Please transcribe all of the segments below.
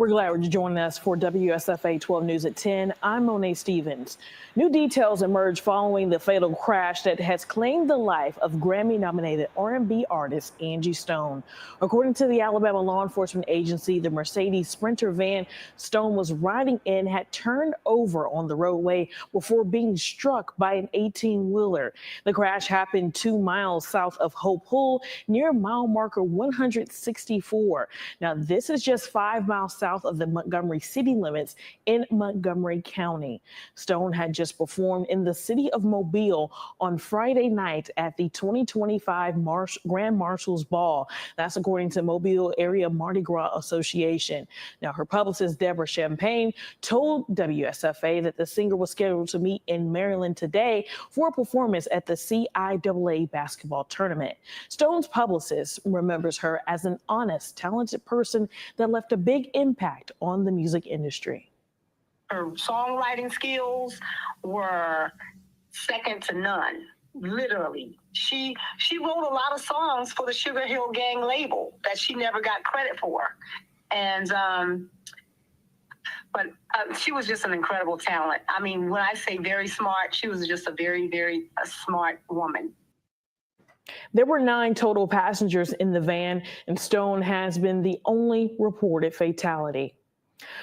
We're glad you're joining us for WSFA 12 News at 10. I'm Monet Stevens. New details emerged following the fatal crash that has claimed the life of Grammy-nominated R&B artist Angie Stone. According to the Alabama law enforcement agency, the Mercedes Sprinter van Stone was riding in had turned over on the roadway before being struck by an 18-wheeler. The crash happened 2 miles south of Hope Hull near mile marker 164. Now, this is just 5 miles south of the Montgomery city limits in Montgomery County. Stone had just performed in the city of Mobile on Friday night at the 2025 Grand Marshals Ball. That's according to Mobile Area Mardi Gras Association. Now, her publicist, Deborah Champagne, told WSFA that the singer was scheduled to meet in Maryland today for a performance at the CIAA basketball tournament. Stone's publicist remembers her as an honest, talented person that left a big impact on the music industry. Her songwriting skills were second to none, literally. She wrote a lot of songs for the Sugar Hill Gang label that she never got credit for. And she was just an incredible talent. I mean, when I say very smart, she was just a very, very smart woman. There were 9 total passengers in the van, and Stone has been the only reported fatality.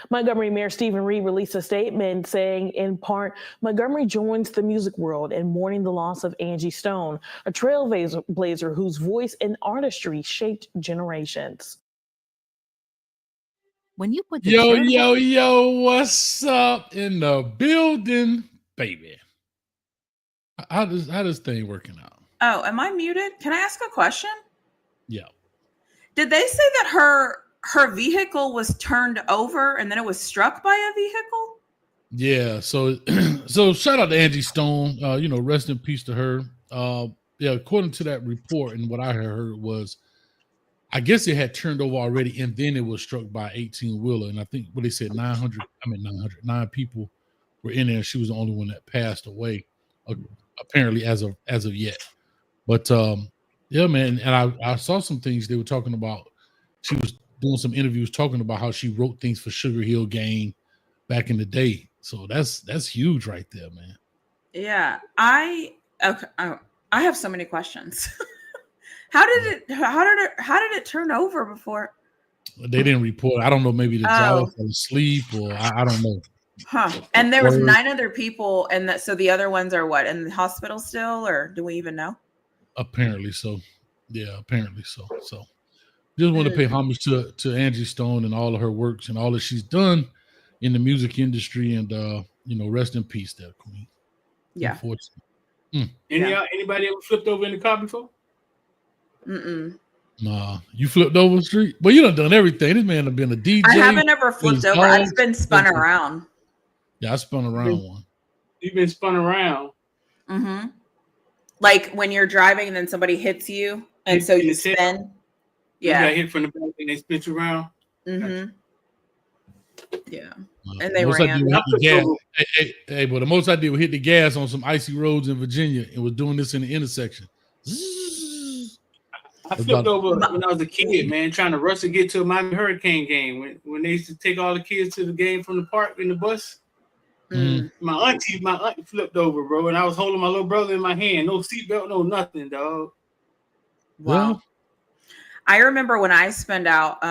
Montgomery Mayor Stephen Reed released a statement saying, in part, Montgomery joins the music world in mourning the loss of Angie Stone, a trailblazer whose voice and artistry shaped generations. When you put the yo, what's up in the building, baby? How does thing working out? Oh, am I muted? Can I ask a question? Yeah. Did they say that her vehicle was turned over and then it was struck by a vehicle? Yeah. So shout out to Angie Stone. Rest in peace to her. According to that report and what I heard was, I guess it had turned over already, and then it was struck by 18-wheeler. And I think what they said 9 people were in there. And she was the only one that passed away, apparently as of yet. But yeah, man, and I saw some things they were talking about. She was doing some interviews talking about how she wrote things for Sugar Hill Gang back in the day. So that's huge right there, man. Yeah, I have so many questions. How did it turn over before? They didn't report. I don't know. Maybe the driver fell asleep, or I don't know. Huh. And there was 9 other people, and so the other ones are what, in the hospital still, or do we even know? Apparently so. Yeah, apparently so. So just want to pay homage to Angie Stone and all of her works and all that she's done in the music industry, and rest in peace there, Queen. Yeah. Unfortunately. Anybody ever flipped over in the car before? Mm-mm. Nah, you flipped over the street? Well, you done everything. This man have been a DJ. I haven't ever flipped over. I've been spun around. Yeah, I spun around one. You've been spun around? Mm-hmm. Like when you're driving and then somebody hits you, and so you spin. Yeah. You got hit from the back and they spin you around? Mm-hmm. Yeah. And they ran. But the most I did was hit the gas on some icy roads in Virginia and was doing this in the intersection. I flipped over when I was a kid, man, trying to rush to get to a Miami Hurricane game when they used to take all the kids to the game from the park in the bus. Mm-hmm. My auntie flipped over, bro, and I was holding my little brother in my hand. No seatbelt, no nothing, dog. Wow. Well, I remember when I spun out,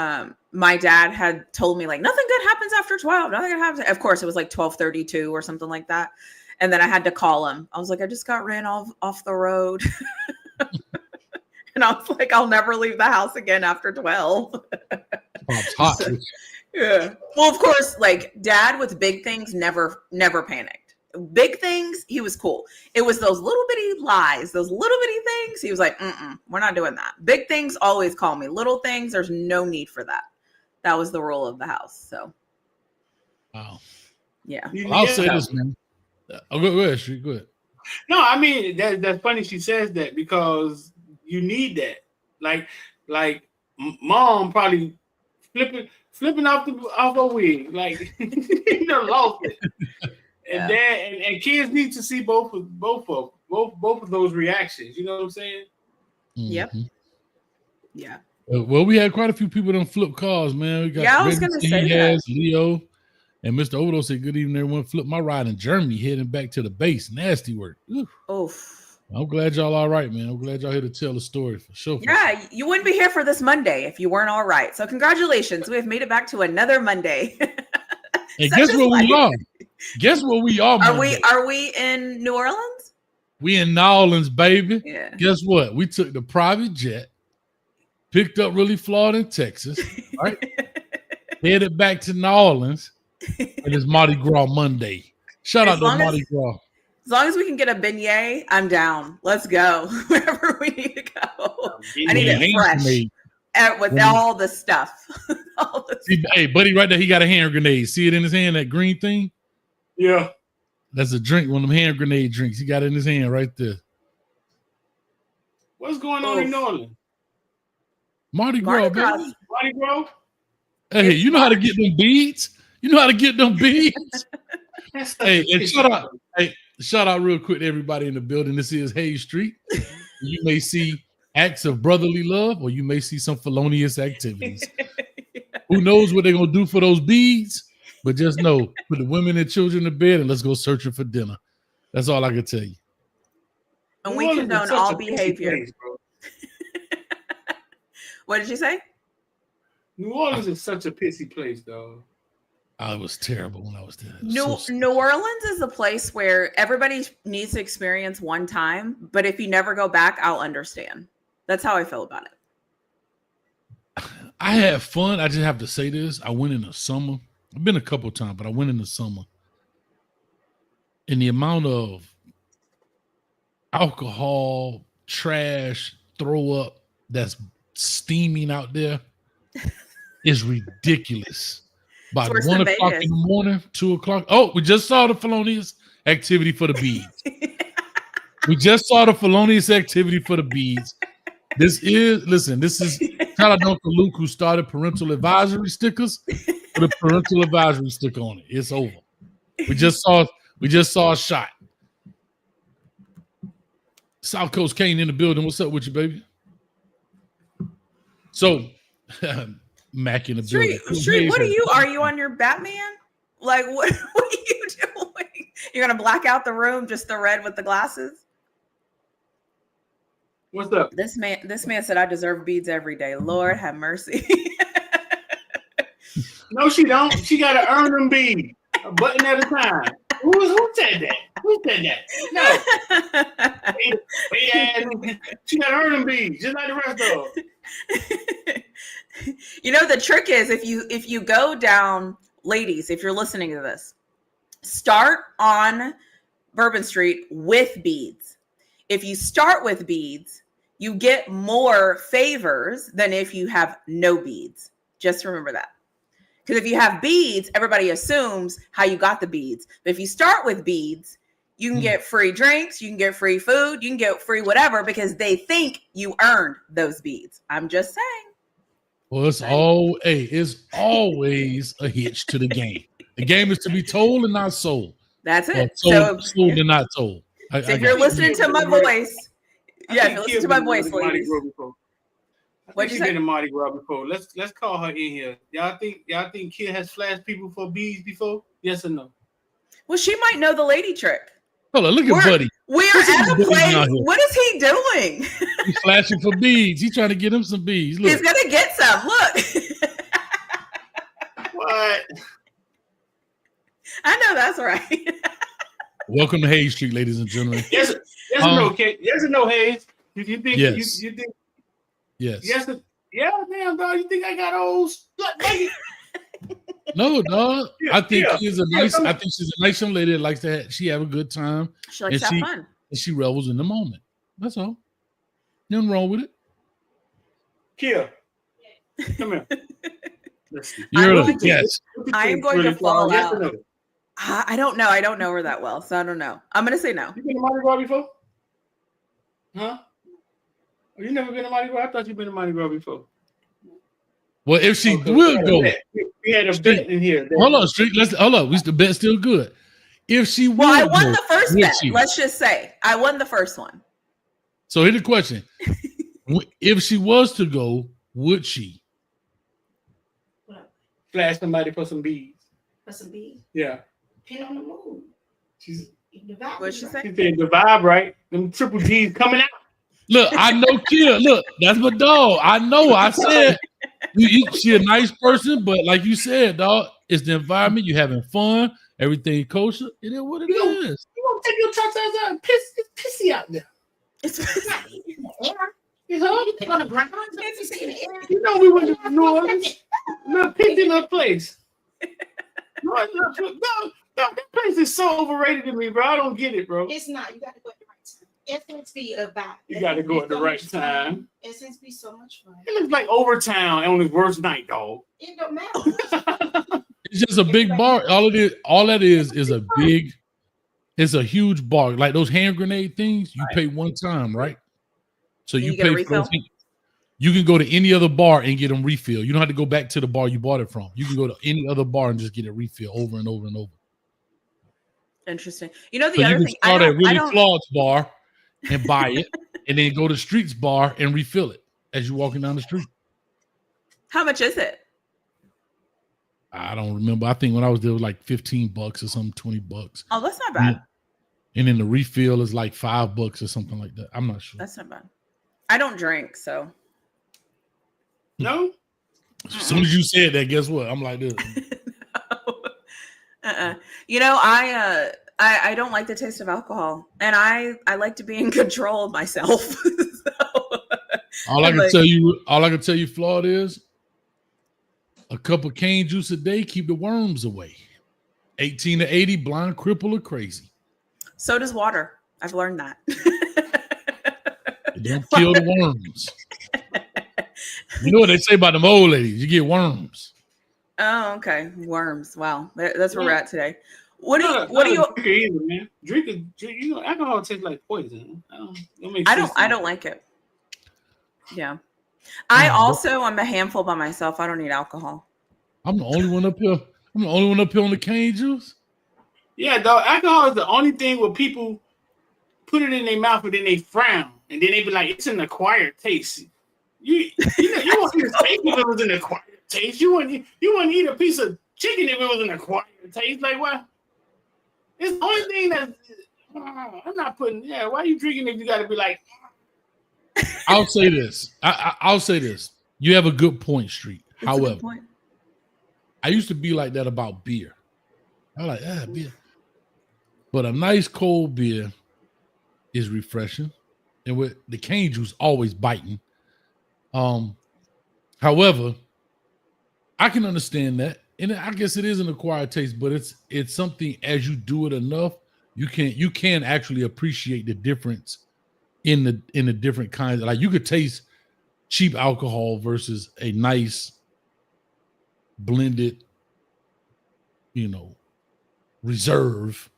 my dad had told me, like, nothing good happens after 12. Nothing good happens. Of course, it was like 12:32 or something like that. And then I had to call him. I was like, I just got ran off the road. And I was like, I'll never leave the house again after 12. Bob's hot. Yeah. Well, of course, like Dad with big things never panicked. Big things, he was cool. It was those little bitty lies, those little bitty things. He was like, we're not doing that. Big things always call me. Little things, there's no need for that. That was the rule of the house. So, wow. Yeah. Well, I'll say this, man. Oh, go ahead, Shree. Go ahead. No, I mean that's funny. She says that because you need that. Like mom probably flipping off her wig, like lost it. And dad and kids need to see both of those reactions. You know what I'm saying? Yep. Yeah. Well, we had quite a few people that flip cars, man. We got Yeah, I was gonna say that. Leo, and Mr. Odo said, "Good evening, everyone." Flip my ride in Germany, heading back to the base. Nasty work. Oof. I'm glad y'all all right, man. I'm glad y'all here to tell the story for sure. Yeah, you wouldn't be here for this Monday if you weren't all right. So congratulations, we have made it back to another Monday. And guess where we are? Guess where we are? Are we in New Orleans? We in New Orleans, baby. Yeah. Guess what? We took the private jet, picked up really Florida and Texas, right? Headed back to New Orleans, and it's Mardi Gras Monday. Shout out to Mardi Gras. As long as we can get a beignet, I'm down. Let's go wherever we need to go. I need it fresh with all the stuff. See, hey, buddy, right there, he got a hand grenade. See it in his hand, that green thing? Yeah. That's a drink, one of them hand grenade drinks. He got it in his hand right there. What's going on in New Orleans? Mardi Gras, baby. Mardi Gras? Hey, you know how to get them beads? You know how to get them beads? Hey, and shout out real quick to everybody in the building. This is Hayes Street. You may see acts of brotherly love, or you may see some felonious activities. Who knows what they're going to do for those beads? But just know, put the women and children to bed and let's go searching for dinner. That's all I can tell you. And we condone all behavior. Place, what did you say? New Orleans is such a pissy place, though. It was terrible when I was there. New Orleans is a place where everybody needs to experience one time, but if you never go back, I'll understand. That's how I feel about it. I had fun. I just have to say this. I went in the summer. I've been a couple times, but I went in the summer. And the amount of alcohol, trash, throw up that's steaming out there is ridiculous. By 1 o'clock in the morning, 2 o'clock. Oh, we just saw the felonious activity for the beads. We just saw the felonious activity for the beads. This is shout out to Uncle Luke who started parental advisory stickers with a parental advisory sticker on it. It's over. We just saw a shot. South Coast Kane in the building. What's up with you, baby? So Mac in the building. Street, what are you on your Batman? Like what are you doing? You're gonna black out the room, just the red with the glasses? What's up? This man said I deserve beads every day. Lord have mercy. No, she don't. She gotta earn them beads. A button at a time. Who said that? Who said that? No. She gotta earn them beads, just like the rest of them. You know, the trick is if you go down, ladies, if you're listening to this, start on Bourbon Street with beads. If you start with beads, you get more favors than if you have no beads. Just remember that. Because if you have beads, everybody assumes how you got the beads. But if you start with beads, you can get free drinks, you can get free food, you can get free whatever because they think you earned those beads. I'm just saying. Well, it's always a hitch to the game. The game is to be told and not sold. That's it. Sold and not told. So if you're listening to my voice, if you're listening to my voice, ladies. What'd you say? Been to Mardi Gras before. Let's call her in here. Y'all think Kid has flashed people for beads before? Yes or no? Well, she might know the lady trick. Hold on, look at Buddy. We're at a place. What is he doing? He's flashing for beads. He's trying to get him some beads. Look. He's gonna get some. Look. What? I know that's right. Welcome to Hayes Street, ladies and gentlemen. Yes or no, Kid? Yes or no, Hayes? You think? Yes. You think? Yes. Yes. Yeah, damn, dog. You think I got old slut, baby? No, dog. I think she's a nice. I think she's a nice young lady that likes to. She have a good time. She likes to have fun. And she revels in the moment. That's all. Nothing wrong with it. Kia, come here. Yes. I am going to fall out. No? I don't know. I don't know her that well, so I don't know. I'm going to say no. You been to Mardi Gras before? Huh? You never been to Mardi Gras? I thought you'd been to Mardi Gras before. Well, if she will go, we had a bet in here. Hold on, Street. Hold on. The bet's still good. If she will, I won the first bet. Let's just say I won the first one. So here's the question: if she was to go, would she? Flash somebody for some beads. For some beads? Yeah. Depend on the mood. What'd she say? She said the vibe right. Them triple G's coming out. Look, I know Kia. Look, that's my dog. I know. I said she a nice person, but like you said, dog, it's the environment. You having fun. Everything kosher. It is what it is. You gonna take your tatas out and piss? It's pissy out there. It's You on the ground? You know we went to New Orleans. Little pissy little place. No, that place is so overrated to me, bro. I don't get it, bro. It's not. You got to go at the right time. Essence be about. You got to go at the right time. Essence be so much fun. It looks like Overtown on his worst night, dog. It don't matter. It's just a big bar. All that is a big. It's a huge bar. Like those hand grenade things, you pay one time, right? So you pay for those. You can go to any other bar and get them refill. You don't have to go back to the bar you bought it from. You can go to any other bar and just get a refill over and over and over. Interesting. You know, the So other you can thing, start at Willie Claude's bar and buy it, and then go to Street's bar and refill it as you're walking down the street. How much is it? I don't remember. I think when I was there, it was like $15 or something, $20. Oh, that's not bad. And then the refill is like $5 or something like that. I'm not sure. That's not bad. I don't drink, so. No? As soon as you said that, guess what? I'm like this. No. You know, I don't like the taste of alcohol, and I like to be in control of myself. So, all I can tell you, Flawed, is a cup of cane juice a day keep the worms away. 18 to 80, blind, cripple, or crazy. So does water. I've learned that. It don't kill the worms. You know what they say about them old ladies? You get worms. Oh, okay. Worms. Wow. That's where we're at today. What do you man? Drink, you know, alcohol tastes like poison. I don't like it. Yeah. I also am a handful by myself. I don't need alcohol. I'm the only one up here. I'm the only one up here on the cane juice. Yeah, dog. Alcohol is the only thing where people put it in their mouth and then they frown. And then they be like, it's an acquired taste. You won't eat a steak if it was an acquired taste. You wouldn't eat a piece of chicken if it was an acquired taste. Like, what? It's the only thing that I'm not putting. Yeah, why are you drinking if you got to be like? I'll say this. I'll say this. You have a good point, Street. However, I used to be like that about beer. I like beer, but a nice cold beer is refreshing, and with the cane juice always biting. However, I can understand that, and I guess it is an acquired taste, but it's something as you do it enough, you can actually appreciate the difference in the different kinds. Like you could taste cheap alcohol versus a nice blended, reserve.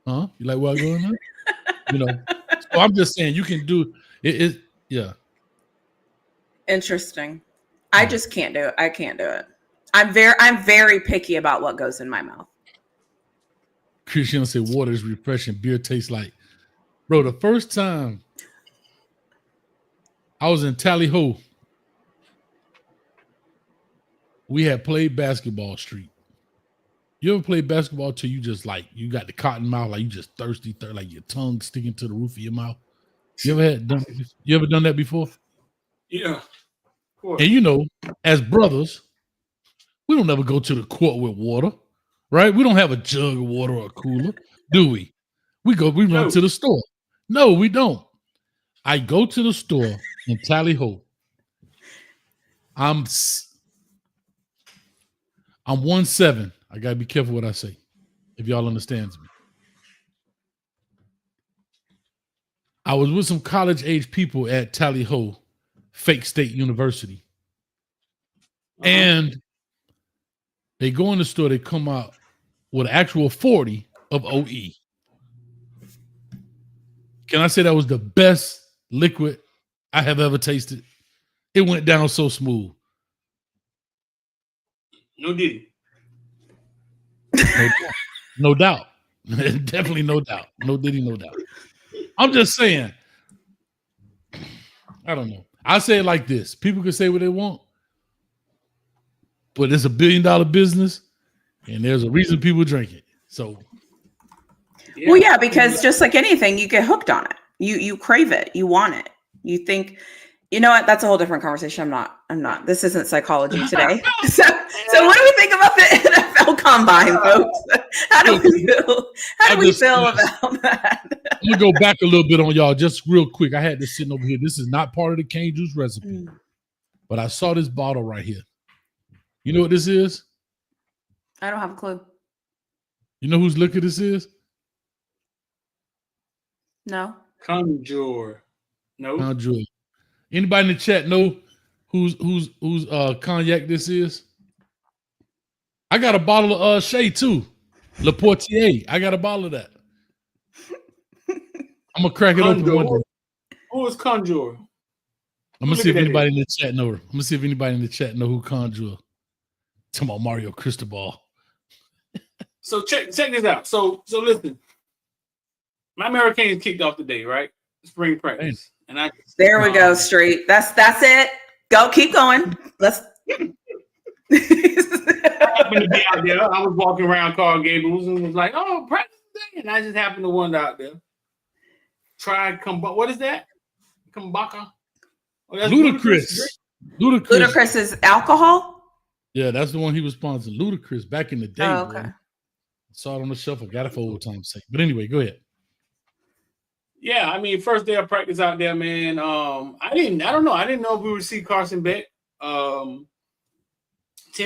Huh? You like where I'm going there? So I'm just saying you can do it. Yeah. Interesting. I just can't do it. I can't do it. I'm very picky about what goes in my mouth. Christian said water is refreshing. Beer tastes like, bro. The first time I was in Tally Ho, we had played basketball, Street. You ever played basketball till you just like you got the cotton mouth, like you just thirsty, like your tongue sticking to the roof of your mouth? You ever done that before? Yeah. And as brothers, we don't ever go to the court with water, right? We don't have a jug of water or a cooler, do we? We run to the store. No, we don't. I go to the store in Tally Ho. I'm 1'7". I gotta be careful what I say, if y'all understands me. I was with some college age people at Tally Ho, fake state university. And they go in the store, they come out with an actual 40 of OE. Can I say that was the best liquid I have ever tasted? It went down so smooth. No diddy. No doubt. Definitely no doubt. No diddy, no doubt. I'm just saying, I don't know. I say it like this. People can say what they want. but it's $1 billion business, and there's a reason people drink it. So, well, yeah, because just like anything, you get hooked on it. You crave it. You want it. You think, you know what? That's a whole different conversation. I'm not. This isn't psychology today. So what do we think about the NFL Combine, folks? How do we feel? How do we feel about that? I'm gonna go back a little bit on y'all, just real quick. I had this sitting over here. This is not part of the cane juice recipe, but I saw this bottle right here. You know what this is? I don't have a clue. You know whose liquor this is? No. Conjure. No. Conjure. Anybody in the chat know whose cognac this is? I got a bottle of Shea too. Le Portier. I got a bottle of that. I'm gonna crack it open one day. Who is Conjure? I'm gonna see if anybody in the chat know her. I'm gonna see if anybody in the chat know who Conjure. Talking about Mario Cristobal. So check this out. So listen. My Hurricanes kicked off today, right? Spring practice. And there we go, Street. That's it. Go, keep going. Let's I happened to be out there. I was walking around Carl Gables and was like, oh, practice day. And I just happened to wander out there. Tried what is that? Kumbaka? Oh, that's Ludacris. Ludacris is alcohol? Yeah, that's the one he was sponsoring. Ludacris back in the day. Oh, okay. Bro. Saw it on the shelf. I got it for old time's sake. But anyway, go ahead. Yeah, I mean, first day of practice out there, man. I don't know. I didn't know if we would see Carson Beck. 10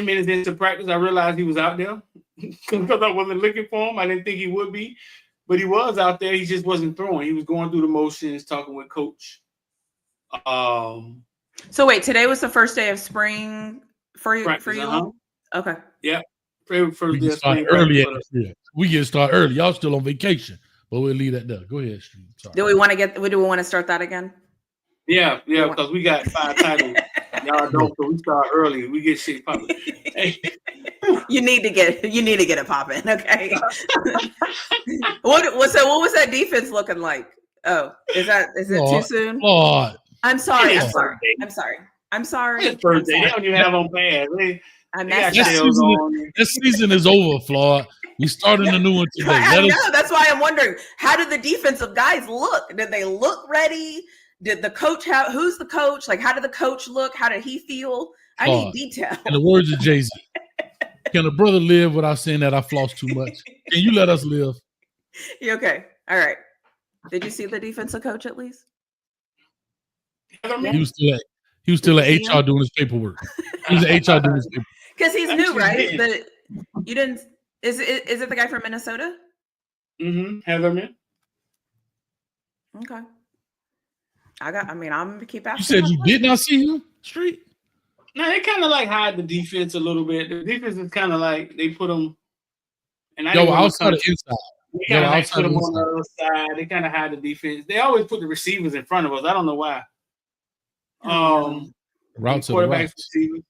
minutes into practice, I realized he was out there because I wasn't looking for him. I didn't think he would be, but he was out there. He just wasn't throwing. He was going through the motions, talking with coach. So wait, today was the first day of spring for you? Practice, for you? uh-huh. Okay. Yeah. We get started early. We get started early. Y'all still on vacation, but we'll leave that there. Go ahead, Street. Sorry. Do we want to start that again? Yeah, because we got 5 titles. Y'all don't, so we start early. We get shit popping. Hey. You need to get it popping, okay? What was that defense looking like? Oh, is it too soon? Lord. I'm sorry. It's Thursday. They don't even have on pads. This season is over, Floyd. We starting a new one today. I know. That's why I'm wondering, how did the defensive guys look? Did they look ready? Did the coach who's the coach? Like, how did the coach look? How did he feel? I need detail. In the words of Jay-Z, can a brother live without saying that I floss too much? Can you let us live? You okay? All right. Did you see the defensive coach at least? He was still at HR doing his paperwork. He was at HR doing his paperwork. Because he's new, right? You didn't. Is it the guy from Minnesota? Mm-hmm. Heatherman. Okay. I'm gonna keep asking. You said you did not see him, Street? No, they kind of like hide the defense a little bit. The defense is kind of like they put them. And outside of inside. They kind of put them on the other side. They kind of hide the defense. They always put the receivers in front of us. I don't know why. Routes to quarterbacks, receivers.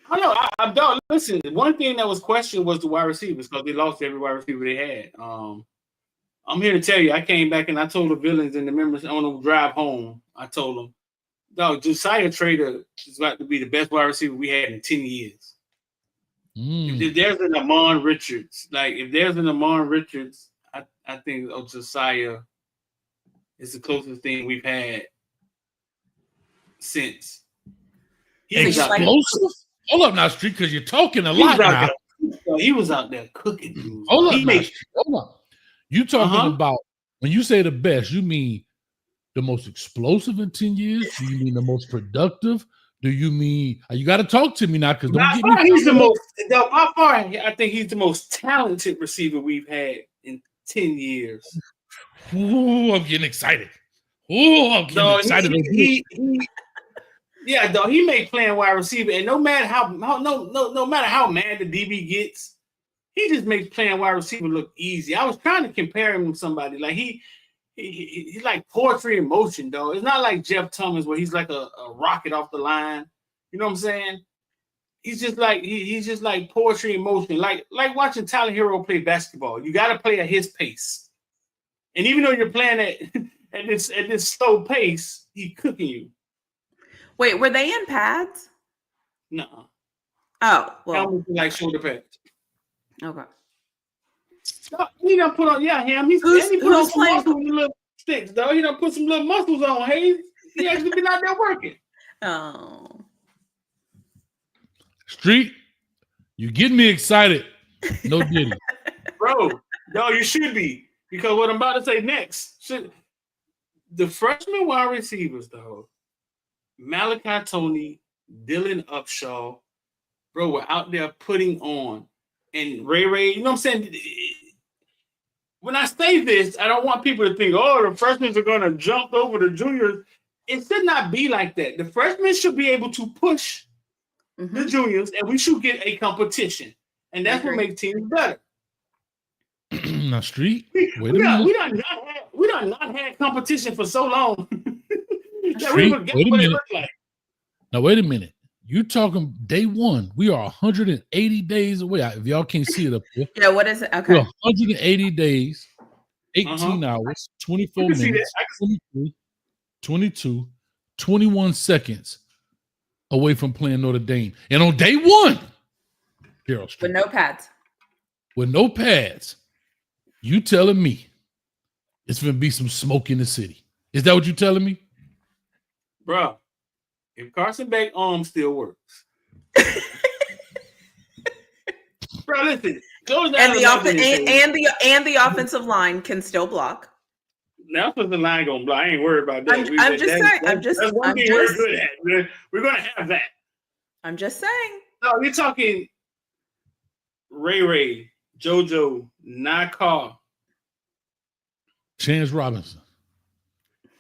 I know. I don't listen. One thing that was questioned was the wide receivers because they lost every wide receiver they had. I'm here to tell you, I came back and I told the villains and the members on the drive home. I told them, "Dog, Josiah Trader is about to be the best wide receiver we had in 10 years." If there's an Amon Richards, I think Josiah is the closest thing we've had since. Explosive? Hold up now, Street, because you're talking a lot now. He was out there cooking. Dude. Hold up. You talking about, when you say the best, you mean the most explosive in 10 years? Do you mean the most productive? Do you mean, you got to talk to me now, because don't get me. He's the most, by far, I think he's the most talented receiver we've had in 10 years. Ooh, I'm getting excited. Excited. Yeah, though he may play wide receiver, and no matter how mad the DB gets, he just makes playing wide receiver look easy. I was trying to compare him to somebody like he's like poetry in motion, though. It's not like Jeff Thomas where he's like a rocket off the line. You know what I'm saying? He's just like poetry in motion, like watching Tyler Hero play basketball. You got to play at his pace, and even though you're playing at this slow pace, he's cooking you. Wait, were they in pads? No. Oh, well, Helmets are like shoulder pads. okay. No, he done put on, him. He put on some muscle with the little sticks, though. He done put some little muscles on. Hey, he actually been out there working. Oh. Street, you getting me excited. No Diddy. Bro, no, you should be. Because what I'm about to say next, the freshman wide receivers, though, Malachi Tony, Dylan Upshaw, bro, were out there putting on. And Ray, you know what I'm saying? When I say this, I don't want people to think, oh, the freshmen are going to jump over the juniors. It should not be like that. The freshmen should be able to push the juniors, and we should get a competition. And that's what makes teams better. Now, Street, we done not had competition for so long. Street, wait a minute. Like. Now, wait a minute. You talking day one. We are 180 days away. If y'all can't see it up here. Yeah, what is it? Okay. We're 180 days, 18 hours, 24 minutes, 23, 22, 21 seconds away from playing Notre Dame. And on day one, Carol Street, with no pads. With no pads, you telling me it's going to be some smoke in the city. Is that what you're telling me? Bro, if Carson Beck's arm still works. Bro, listen. And the offensive line can still block. That's what the line gonna block. I ain't worried about that. I'm just saying. That's one thing we're good at. We're gonna have that. I'm just saying. No, you're talking Ray, JoJo, Nakar, Chance Robinson.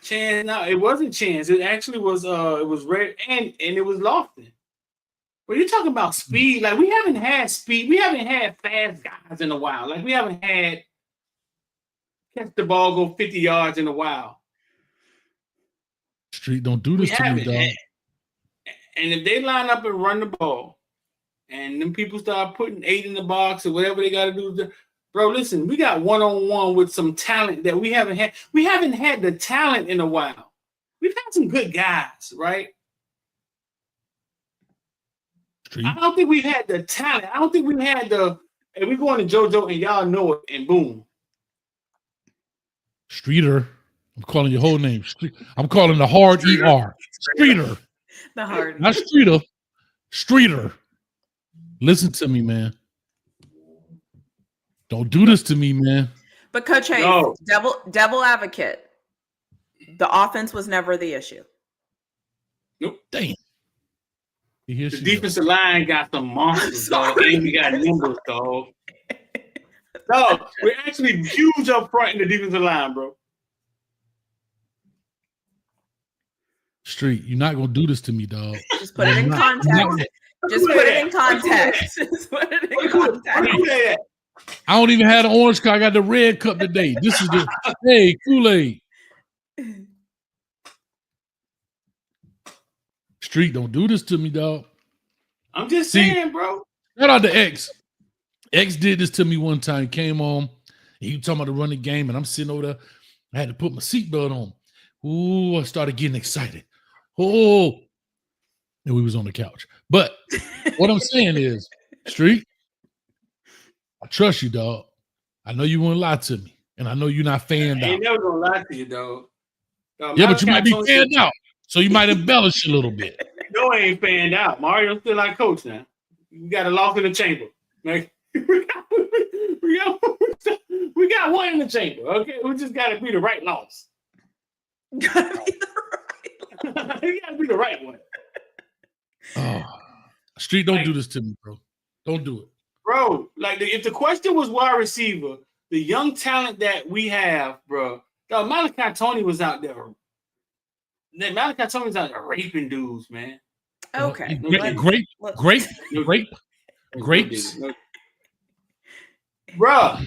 Chance, no, it wasn't Chance. It actually was it was Ray and it was Lofton. But you're talking about speed. Like, we haven't had speed. We haven't had fast guys in a while. Like, we haven't had catch the ball, go 50 yards in a while. Street, don't do this to me, dog. And if they line up and run the ball, and then people start putting 8 in the box or whatever they got to do, bro, listen, we got one-on-one with some talent that we haven't had. We haven't had the talent in a while. We've had some good guys, right? Street. I don't think we've had the talent. I don't think we've had the, and we going to JoJo and y'all know it, and boom. Streeter. I'm calling your whole name. I'm calling the hard ER. Streeter. The hard. Not Streeter. Streeter. Listen to me, man. Don't do this to me, man. But Coach Hayes, no. devil advocate. The offense was never the issue. Nope. Damn. The defensive line got some monsters, dog. And we got numbers, dog. No, we're actually huge up front in the defensive line, bro. Street, you're not gonna do this to me, dog. Just put it in context. Just put it in context. Just put it in context. I don't even have the orange cup. I got the red cup today. This is the Kool-Aid. Street, don't do this to me, dog. I'm just saying, bro. Shout out to X. X did this to me one time. Came on. He was talking about to run the game, and I'm sitting over there. I had to put my seatbelt on. Ooh, I started getting excited. Oh, and we was on the couch. But what I'm saying is, Street, I trust you, dog. I know you won't lie to me, and I know you're not fanned out. I ain't never gonna lie to you, dog. Yeah, but you might be fanned out, so you might embellish a little bit. No, I ain't fanned out. Mario's still like coach now. We got a loss in the chamber. Like, we got one in the chamber. Okay, we just got to be the right loss. Gotta be the right. You got to be the right one. Oh, Street, don't do this to me, bro. Don't do it, bro. Like, if the question was wide receiver, the young talent that we have, bro. Malachi Tony was out there. Malachi Tony's out there raping dudes, man. Okay. Grapes. Bruh.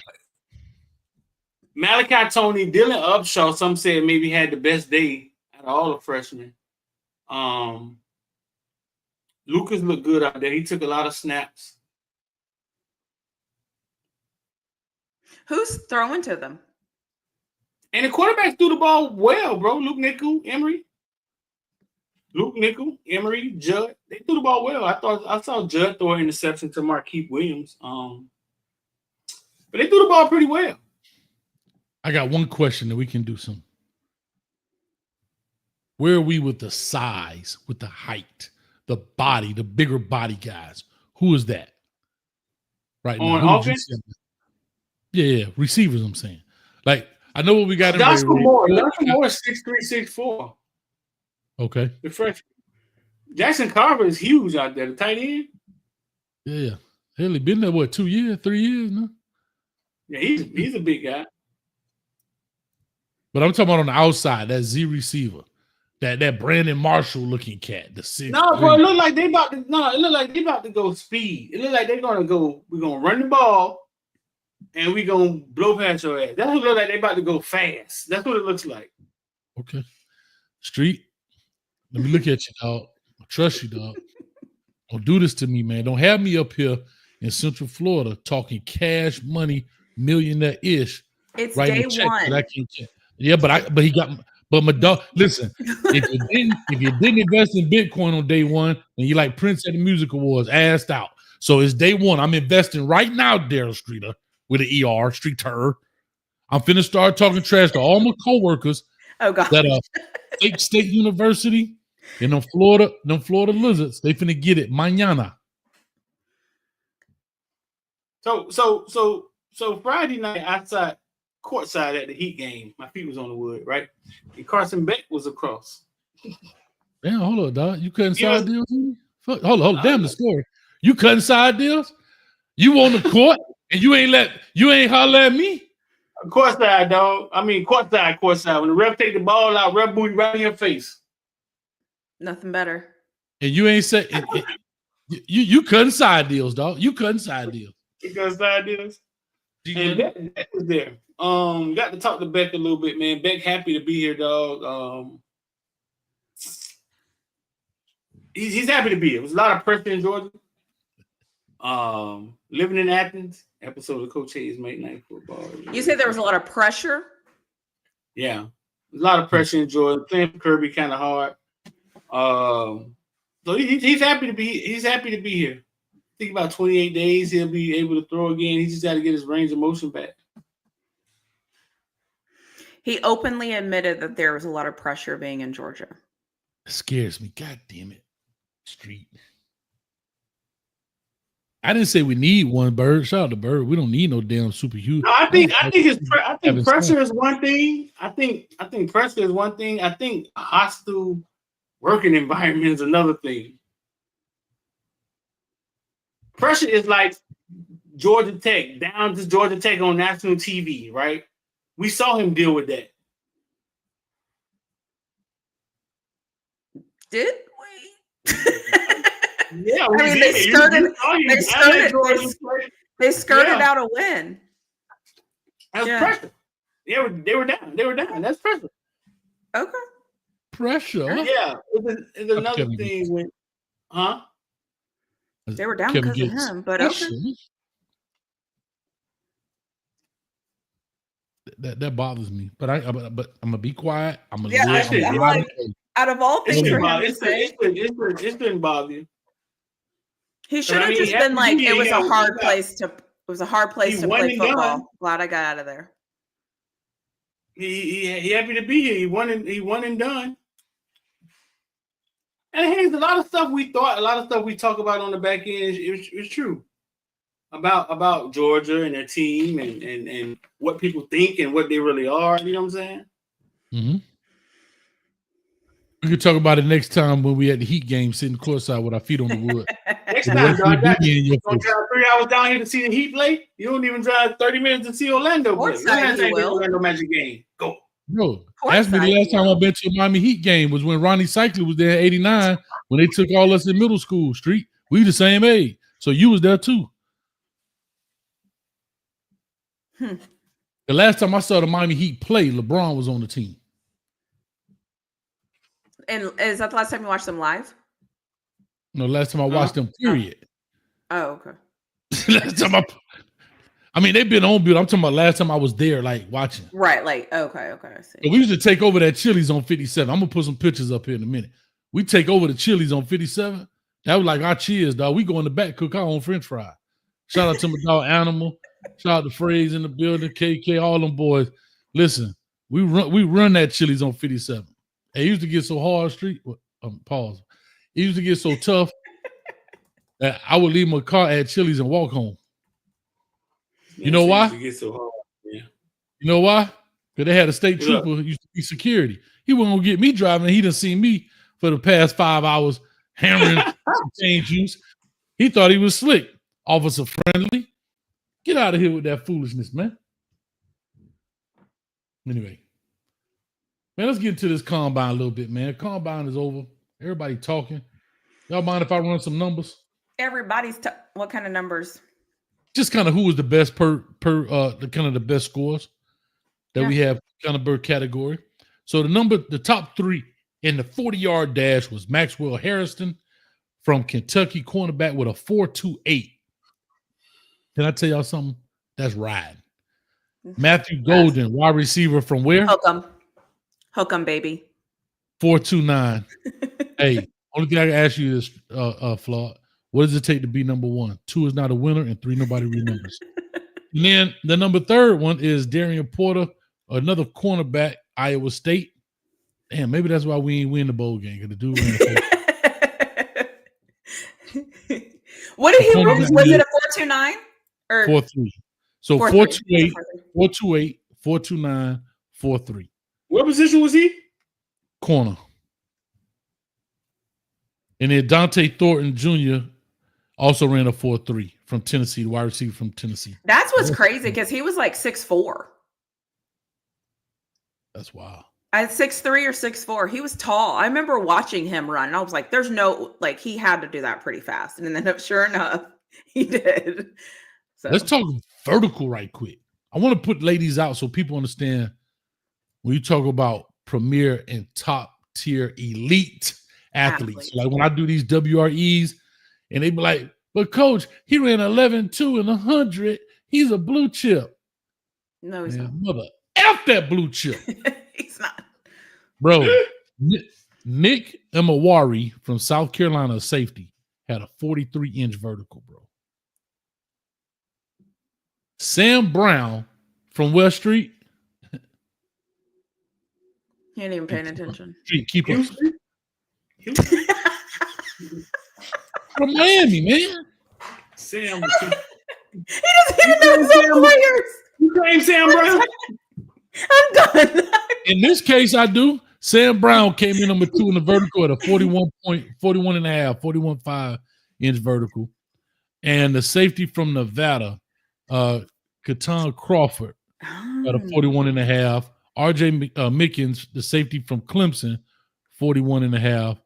Malachi Tony, Dylan Upshaw, some said maybe had the best day out of all the freshmen. Lucas looked good out there. He took a lot of snaps. Who's throwing to them? And the quarterbacks threw the ball well, bro. Luke Nickle, Emery. Luke Nickel, Emery, Judd, they threw the ball well. I saw Judd throw an interception to Marquise Williams. But they threw the ball pretty well. I got one question that we can do some. Where are we with the size, with the height, the body, the bigger body guys? Who is that? Right now. On offense? Yeah, receivers, I'm saying. Like, I know what we got in Joshua Moore. Joshua Moore is 6'3", 6'4". Okay. The freshman. Jackson Carver is huge out there, the tight end. Yeah. Hell, he been there, what, 2 years, 3 years now? Yeah, he's a big guy. But I'm talking about on the outside, that Z receiver. That Brandon Marshall looking cat, the 6'3". No, bro, it look like they about to go we're gonna run the ball and we're gonna blow past your ass. That's what it look like. They about to go fast. That's what it looks like. Okay. Street, let me look at you, dog. I trust you, dog. Don't do this to me, man. Don't have me up here in Central Florida talking cash money, millionaire-ish. It's right day one. I can't. Yeah, but my dog, listen, if you didn't invest in Bitcoin on day one, and you like Prince at the Music Awards, assed out. So it's day one. I'm investing right now, Daryl Streeter, with an ER, Streeter. I'm finna start talking trash to all my coworkers that are State University and them Florida Lizards. They finna get it mañana. So Friday night outside courtside at the Heat game, my feet was on the wood, right? And Carson Beck was across. Damn, hold on, dog. You cutting side deals? Fuck, hold on. Damn the story. You cutting side deals? You on the court and you ain't holler at me? Courtside, dog. I mean courtside. When the ref take the ball out, ref booty right in your face. Nothing better. And you ain't say you cutting side deals, dog. You cutting side deals. You cutting side deals? And Beck was there. Got to talk to Beck a little bit, man. Beck happy to be here, dog. He's happy to be here. There was a lot of pressure in Georgia. Living in Athens, episode of Coach Hayes Late Night Football. You said there was a lot of pressure? Yeah. A lot of pressure in Georgia. Playing for Kirby kind of hard. So he's happy to be here. I think about 28 days he'll be able to throw again. He just got to get his range of motion back. He openly admitted that there was a lot of pressure being in Georgia. It scares me. God damn it. Street. I didn't say we need one, Bird. Shout out to Bird. We don't need no damn super huge. No, I think pressure is one thing. I think pressure is one thing. I think a hostile working environment is another thing. Pressure is like Georgia Tech, down to Georgia Tech on national TV, right? We saw him deal with that. Did we? Yeah, I mean, they skirted out a win. That's pressure. They were down. That's pressure. Okay. Pressure. Yeah. It's another thing when, They were down because of him, but okay. That bothers me. But I'm gonna be quiet. I'm gonna I'm like, out of all things for him to say, it didn't bother you. He should have just been like, it was a hard place to play football. Glad I got out of there. He happy to be here. He won and done. And hey, a lot of stuff we talk about on the back end is true about Georgia and their team and what people think and what they really are. You know what I'm saying? Mm-hmm. We could talk about it next time when we at the Heat game, sitting courtside with our feet on the wood. Next time, dog, you drive 3 hours down here to see the Heat play. You don't even drive 30 minutes to see Orlando play. Orlando Magic game. Go. No, ask me the last time I been to a Miami Heat game was when Ronnie Cycler was there in '89 when they took all us in middle school. Street, we the same age, so you was there too. The last time I saw the Miami Heat play, LeBron was on the team. And is that the last time you watched them live? No, last time I watched them, period. Oh, okay. Last time I mean, they've been on, but I'm talking about last time I was there, like watching. Right, like, okay, I see. So we used to take over that Chili's on 57. I'm gonna put some pictures up here in a minute. We take over the Chili's on 57. That was like our cheers, dog. We go in the back, cook our own French fry. Shout out to my dog Animal. Shout out to Phrase in the building, KK, all them boys. Listen, we run that Chili's on 57. It used to get so hard street. Pause. It used to get so tough that I would leave my car at Chili's and walk home. You know why? Get so hard. Yeah. You know why? Because they had a state trooper who used to be security. He wasn't gonna get me driving. He done seen me for the past 5 hours hammering chain juice. He thought he was slick. Officer Friendly. Get out of here with that foolishness, man. Anyway. Man, let's get into this combine a little bit, man. Combine is over. Everybody talking. Y'all mind if I run some numbers? Everybody's what kind of numbers? Just kind of who was the best per the kind of the best scores that we have kind of per category. So the top 3 in the 40-yard dash was Maxwell Harrison from Kentucky, cornerback with a 4.28. Can I tell y'all something? That's riding. Matthew Golden, wide receiver from where? Hook'em, baby. 4.29. Hey, only thing I can ask you is, Flawed, what does it take to be number 1? 2 is not a winner, and 3 nobody remembers. And then the number 3 one is Darian Porter, another cornerback, Iowa State. Damn, maybe that's why we ain't win the bowl game. The dude ran What did he run? Was it a 4.29 or 4.3? So 4.28, 4.28, 4.29, 4.3. What position was he? Corner. And then Dante Thornton Jr. also ran a 4.3 from Tennessee, the wide receiver from Tennessee. That's what's crazy because he was like 6'4". That's wild. At 6'3" or 6'4", he was tall. I remember watching him run, and I was like, "There's no like he had to do that pretty fast." And then, sure enough, he did. So let's talk vertical right quick. I want to put ladies out so people understand when you talk about premier and top tier elite athletes. Like when I do these WREs, and they be like, "But coach, he ran 11.2 in 100. He's a blue chip." No, he's not. Mother F that blue chip. He's not. Bro, Nick Emawari from South Carolina, safety, had a 43-inch vertical, bro. Sam Brown from West Street. He ain't even paying attention. Keep up. From Miami, man. Sam. He doesn't even know some players. You claim Sam Brown? I'm done. In this case, I do. Sam Brown came in number 2 in the vertical at a 41.5 inch vertical. And the safety from Nevada, Keaton Crawford, at a 41.5. RJ Mickens, the safety from Clemson, 41.5.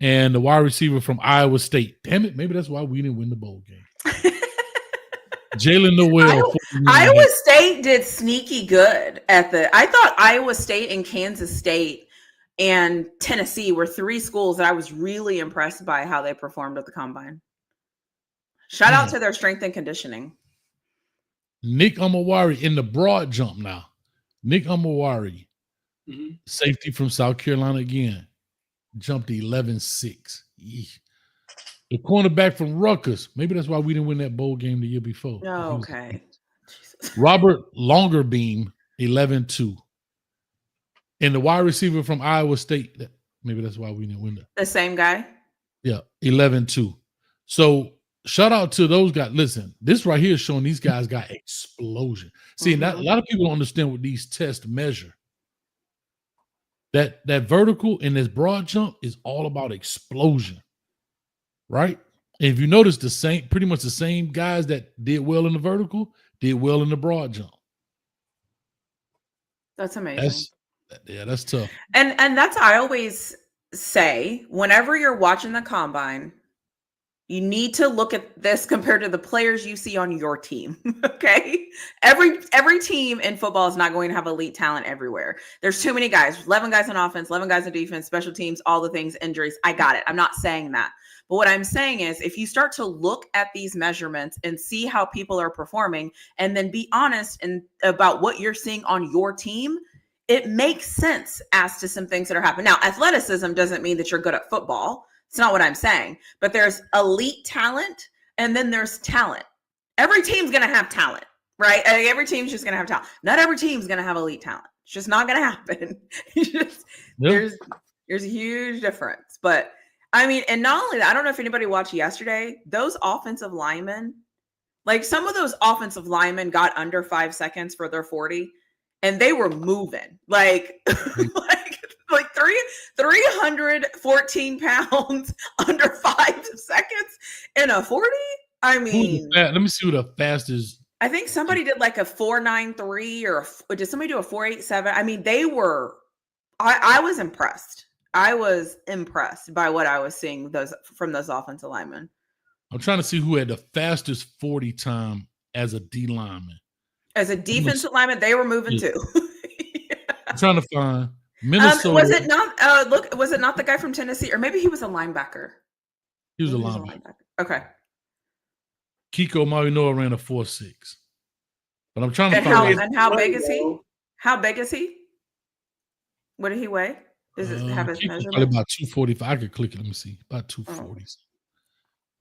And the wide receiver from Iowa State. Damn it, maybe that's why we didn't win the bowl game. Jalen Noel. Iowa State did sneaky good I thought Iowa State and Kansas State and Tennessee were 3 schools that I was really impressed by how they performed at the combine. Shout out to their strength and conditioning. Nick Emawari in the broad jump now. Nick Emawari, safety from South Carolina again, jumped 11.6. The cornerback from Rutgers. Maybe that's why we didn't win that bowl game the year before. Oh, okay. Jesus. Robert Longerbeam, 11.2. And the wide receiver from Iowa State. Maybe that's why we didn't win that. The same guy? Yeah, 11.2. So shout out to those guys. Listen, this right here is showing these guys got explosion. See, a lot of people don't understand what these tests measure. That vertical and this broad jump is all about explosion. Right? And if you notice, pretty much the same guys that did well in the vertical did well in the broad jump. That's amazing. That's tough. And that's I always say, whenever you're watching the combine, you need to look at this compared to the players you see on your team. Okay. Every team in football is not going to have elite talent everywhere. There's too many guys, 11 guys on offense, 11 guys on defense, special teams, all the things, injuries. I got it. I'm not saying that. But what I'm saying is if you start to look at these measurements and see how people are performing and then be honest about what you're seeing on your team, it makes sense as to some things that are happening. Now, athleticism doesn't mean that you're good at football. It's not what I'm saying. But there's elite talent, and then there's talent. Every team's going to have talent, right? Every team's just going to have talent. Not every team's going to have elite talent. It's just not going to happen. There's a huge difference. But I mean, and not only that, I don't know if anybody watched yesterday, those offensive linemen, like some of those offensive linemen got under 5 seconds for their 40, and they were moving like 314 pounds under 5 seconds in a 40. I mean, let me see who the fastest. I think somebody did like a 4.93 or did somebody do a 4.87? I mean, they were. I was impressed. I was impressed by what I was seeing from those offensive linemen. I'm trying to see who had the fastest 40 time as a D lineman. As a defensive lineman, they were moving too. Yeah. I'm trying to find Minnesota. Was it not? Was it not the guy from Tennessee, or maybe he was a linebacker? He was a linebacker. Okay. Kiko Marinoa ran a 4.6. But I'm trying to find. How big is he? How big is he? What did he weigh? Does it have his measurement? Probably about 245. I could click it. Let me see. About 240.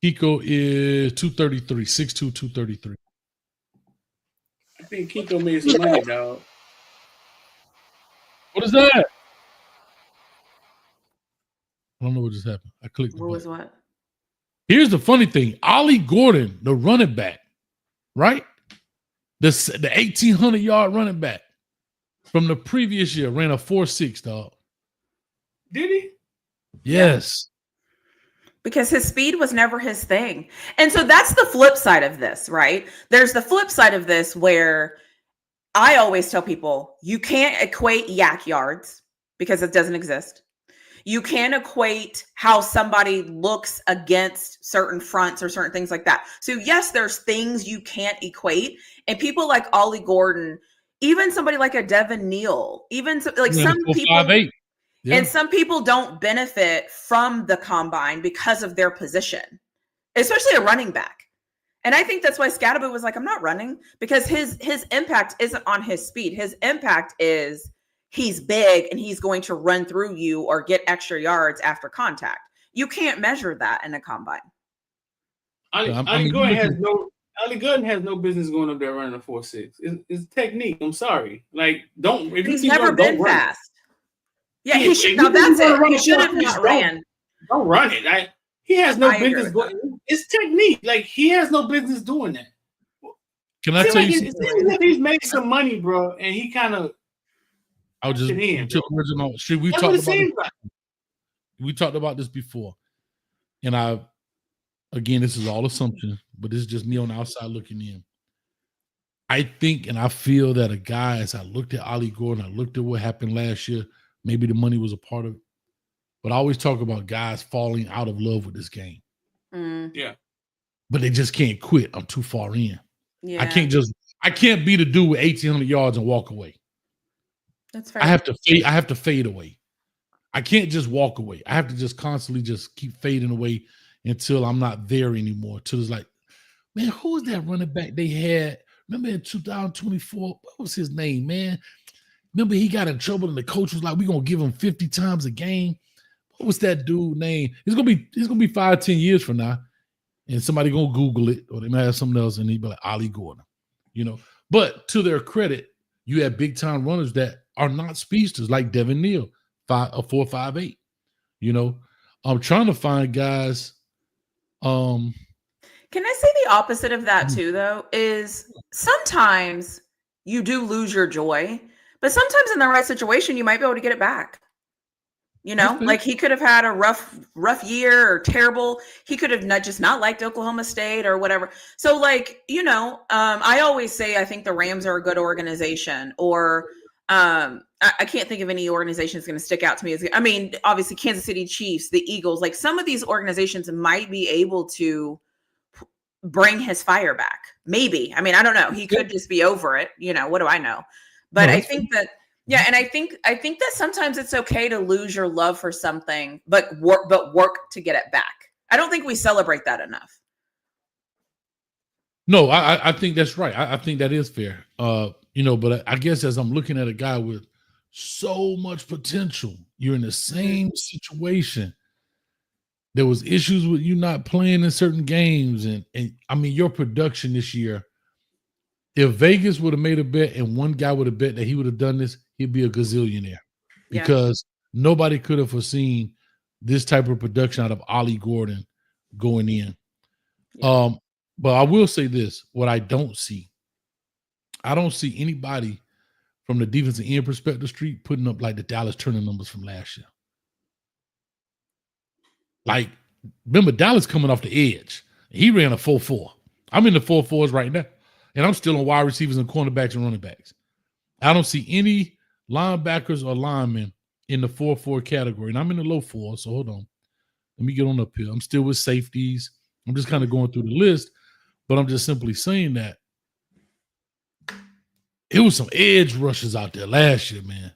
Kiko is 233, 6'2", 233. I think Kiko made some money, dog. What is that? I don't know what just happened. I clicked. What was what? Here's the funny thing. Ollie Gordon, the running back, right? The 1,800-yard running back from the previous year ran a 4.6, dog. Did he? Yes. Because his speed was never his thing. And so that's the flip side of this, right? There's the flip side of this where I always tell people, you can't equate yak yards because it doesn't exist. You can't equate how somebody looks against certain fronts or certain things like that. So yes, there's things you can't equate. And people like Ollie Gordon, even somebody like a Devin Neal, even like some people... 5'8". Yeah. And some people don't benefit from the combine because of their position, especially a running back. And I think that's why Scadaboo was like, I'm not running, because his impact isn't on his speed. His impact is he's big and he's going to run through you or get extra yards after contact. You can't measure that in a combine. Ollie Gordon has no business going up there running a 4.6. It's technique. I'm sorry. Like, he's never been fast. Yeah, he should. Now that's it. He should have not ran. Don't run it. He has no business going. It's technique. Like, he has no business doing that. Can I tell you? He's made some money, bro, and he kind of. I was just original. We talked about this before, and again, this is all assumption, but this is just me on the outside looking in. I think and I feel that a guy, as I looked at Ollie Gordon, I looked at what happened last year. Maybe the money was a part of it. But I always talk about guys falling out of love with this game. Yeah. But they just can't quit. I'm too far in. Yeah. I can't be the dude with 1,800 yards and walk away. That's fair. I have to fade away. I can't just walk away. I have to just constantly just keep fading away until I'm not there anymore. Till it's like, man, who was that running back they had? Remember in 2024? What was his name, man? Remember he got in trouble and the coach was like, we're going to give him 50 times a game. What was that dude name? It's gonna be 5-10 years from now. And somebody gonna Google it, or they might have something else, and he'd be like Ollie Gordon, But to their credit, you have big time runners that are not speedsters, like Devin Neal, 4.58. I'm trying to find guys. Can I say the opposite of that too, though? Is sometimes you do lose your joy, but sometimes in the right situation, you might be able to get it back. Like he could have had a rough year or terrible. He could have not liked Oklahoma State or whatever. So I always say, I think the Rams are a good organization, or I can't think of any organization that's going to stick out to me. Obviously Kansas City Chiefs, the Eagles, like some of these organizations might be able to bring his fire back. Maybe. I don't know. He could just be over it. What do I know? But I think that, yeah, and I think that sometimes it's okay to lose your love for something, but work to get it back. I don't think we celebrate that enough. No, I think that's right. I think that is fair. But I guess as I'm looking at a guy with so much potential. You're in the same situation. There was issues with you not playing in certain games, and I mean your production this year. If Vegas would have made a bet and one guy would have bet that he would have done this, he'd be a gazillionaire because nobody could have foreseen this type of production out of Ollie Gordon going in. Yeah. But I will say this: what I don't see anybody from the defensive end perspective street putting up like the Dallas Turner numbers from last year. Like, remember Dallas coming off the edge. He ran a 4.4. I'm in the 4.4s right now. And I'm still on wide receivers and cornerbacks and running backs. I don't see any linebackers or linemen in the 4.4 category. And I'm in the low 4, so hold on. Let me get on up here. I'm still with safeties. I'm just kind of going through the list, but I'm just simply saying that it was some edge rushes out there last year, man.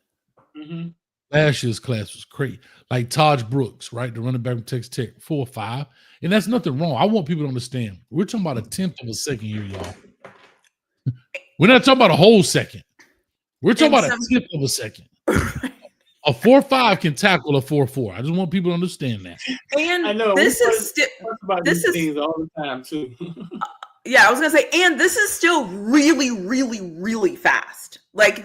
Mm-hmm. Last year's class was great. Like Taj Brooks, right? The running back from Texas Tech, 4.5. And that's nothing wrong. I want people to understand. We're talking about a 10th of a second here, y'all. We're not talking about a whole second. We're talking about a 10th of a second. A 4.5 can tackle a 4.4. I just want people to understand that. And I know this is things all the time too. Yeah, I was gonna say, and this is still really, really, really fast. Like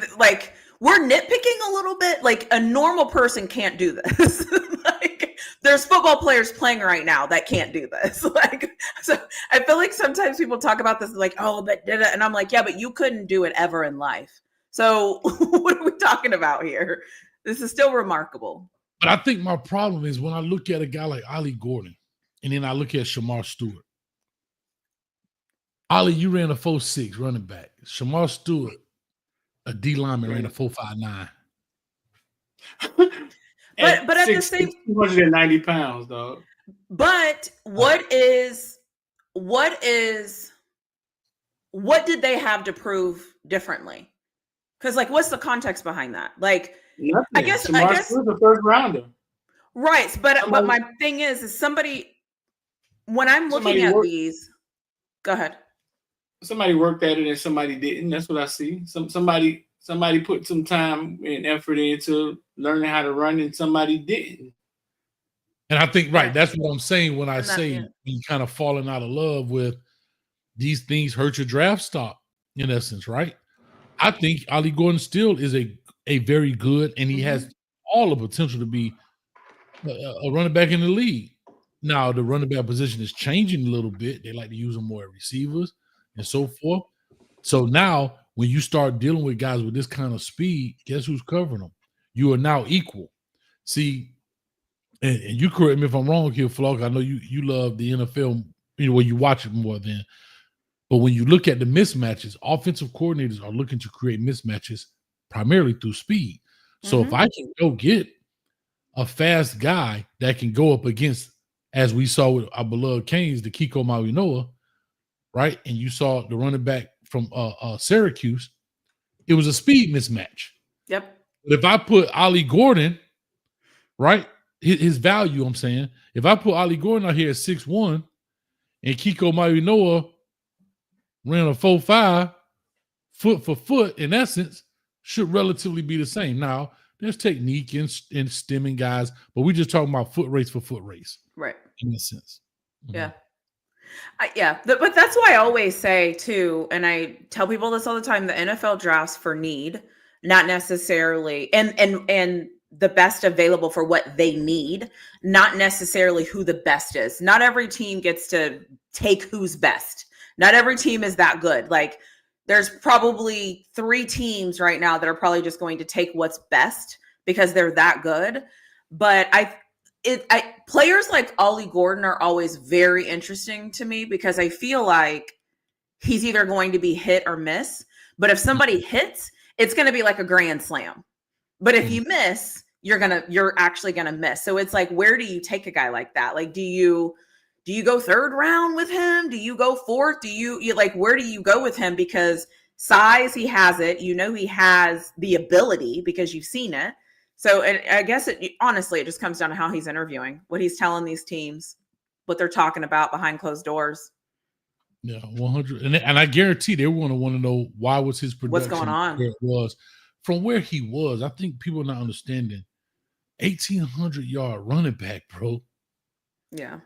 we're nitpicking a little bit. Like a normal person can't do this. Like there's football players playing right now that can't do this. Like, so I feel like sometimes people talk about this like, oh, but did it? And I'm like, yeah, but you couldn't do it ever in life. So what are we talking about here? This is still remarkable. But I think my problem is when I look at a guy like Ollie Gordon, and then I look at Shamar Stewart. Ollie, you ran a 4.6 running back. Shamar Stewart, a D lineman, ran a 4.59. but at the same 290 pounds, dog. But what did they have to prove differently? Because like, what's the context behind that? Like, nothing. I guess the first rounder. Right. But my thing is somebody, when I'm looking at these, go ahead. Somebody worked at it and somebody didn't. That's what I see. Somebody put some time and effort into learning how to run, and somebody didn't. And I think that's what I'm saying when I say you kind of falling out of love with these things hurt your draft stock, in essence, right? I think Ollie Gordon still is a very good, and he has all the potential to be a running back in the league. Now the running back position is changing a little bit. They like to use them more at receivers and so forth. So now when you start dealing with guys with this kind of speed, guess who's covering them? You are now equal. See, and you correct me if I'm wrong here, Flog. I know you love the NFL, where you watch it more than. But when you look at the mismatches, offensive coordinators are looking to create mismatches primarily through speed. So if I can go get a fast guy that can go up against, as we saw with our beloved Canes, the Kiko Mawinoa, right? And you saw the running back from Syracuse, it was a speed mismatch. Yep. But if I put Ollie Gordon, right, his value, I'm saying, if I put Ollie Gordon out here at 6'1", and Kiko Mawinoa ran a 4.5, foot for foot, in essence, should relatively be the same. Now, there's technique in stemming guys, but we're just talking about foot race for foot race. Right. In a sense. Yeah. But that's why I always say too, and I tell people this all the time, the NFL drafts for need, not necessarily, and the best available for what they need, not necessarily who the best is. Not every team gets to take who's best. Not every team is that good. Like there's probably 3 teams right now that are probably just going to take what's best because they're that good. But players like Ollie Gordon are always very interesting to me because I feel like he's either going to be hit or miss. But if somebody hits, it's going to be like a grand slam. But if you miss, you're actually going to miss. So it's like, where do you take a guy like that? Like, do you go 3rd round with him? Do you go 4th? Do you like, where do you go with him? Because size, he has it. He has the ability because you've seen it. So and I guess honestly, it just comes down to how he's interviewing, what he's telling these teams, what they're talking about behind closed doors. Yeah, 100. And I guarantee they want to know why was his production what's going on where it was from where he was, I think people are not understanding 1,800-yard running back, bro. Yeah.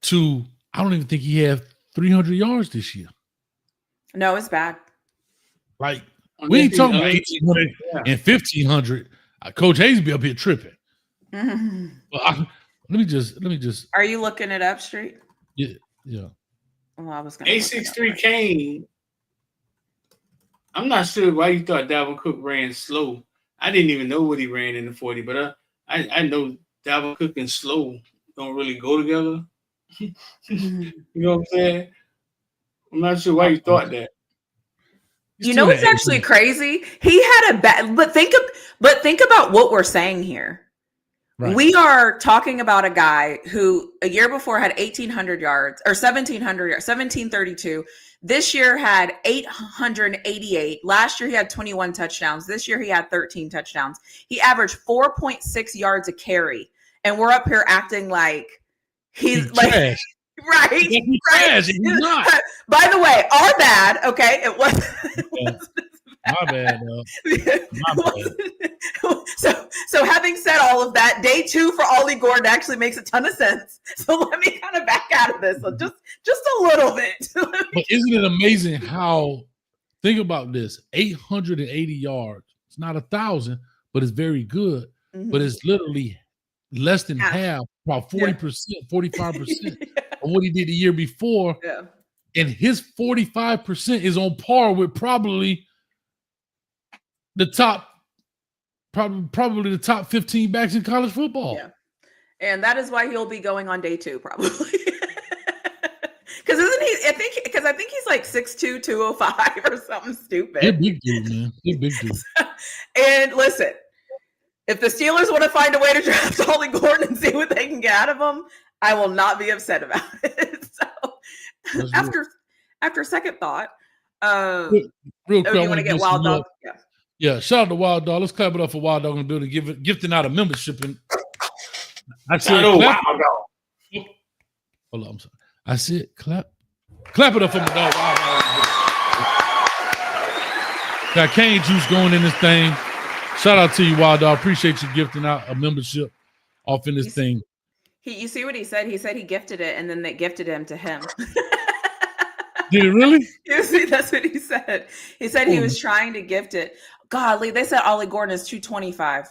To I don't even think he had 300 yards this year. No, it's bad. Like we ain't talking about 1,800 and 1,500. Coach Hayes be up here tripping. Well, let me just. Are you looking it up, Street? Yeah. Well, I was gonna. 863 Kane. I'm not sure why you thought Dalvin Cook ran slow. I didn't even know what he ran in the 40, but I know Dalvin Cook and slow don't really go together. You know what I'm saying? I'm not sure why you thought that. You know what's actually crazy? He had a bad, but think about what we're saying here. Right. We are talking about a guy who a year before had 1,800 yards or 1,700 yards, 1,732. This year had 888. Last year he had 21 touchdowns. This year he had 13 touchdowns. He averaged 4.6 yards a carry. And we're up here acting like he's like trash. Right. He's trash. He's not. By the way, our bad. Okay. It was my bad. My bad. So having said all of that, day 2 for Ollie Gordon actually makes a ton of sense. So let me kind of back out of this. So just a little bit. But isn't it amazing how, think about this, 880 yards. It's not 1,000, but it's very good. Mm-hmm. But it's literally less than half, about 40%, 45% of what he did the year before. Yeah. And his 45% is on par with probably the top, probably the top 15 backs in college football. Yeah. And that is why he'll be going on day 2, probably. Because isn't he? I think he's like 6'2", 205 or something stupid. He's a big dude, man. He's a big dude. And listen, if the Steelers want to find a way to draft Ollie Gordon and see what they can get out of him, I will not be upset about it. So after second thought, real quick, you want to get Wild Dog? Yeah, shout out to Wild Dog. Let's clap it up for Wild Dog in the building, gifting out a membership. And I said, Wild Dog. Hold on, I'm sorry. I said, clap it up for my dog. Wild Dog. Got cane juice going in this thing. Shout out to you, Wild Dog. Appreciate you gifting out a membership off in this thing. You see what he said? He said he gifted it, and then they gifted him to him. Did it really? You see, that's what he said. He said he was trying to gift it. Godly, they said Ollie Gordon is 225.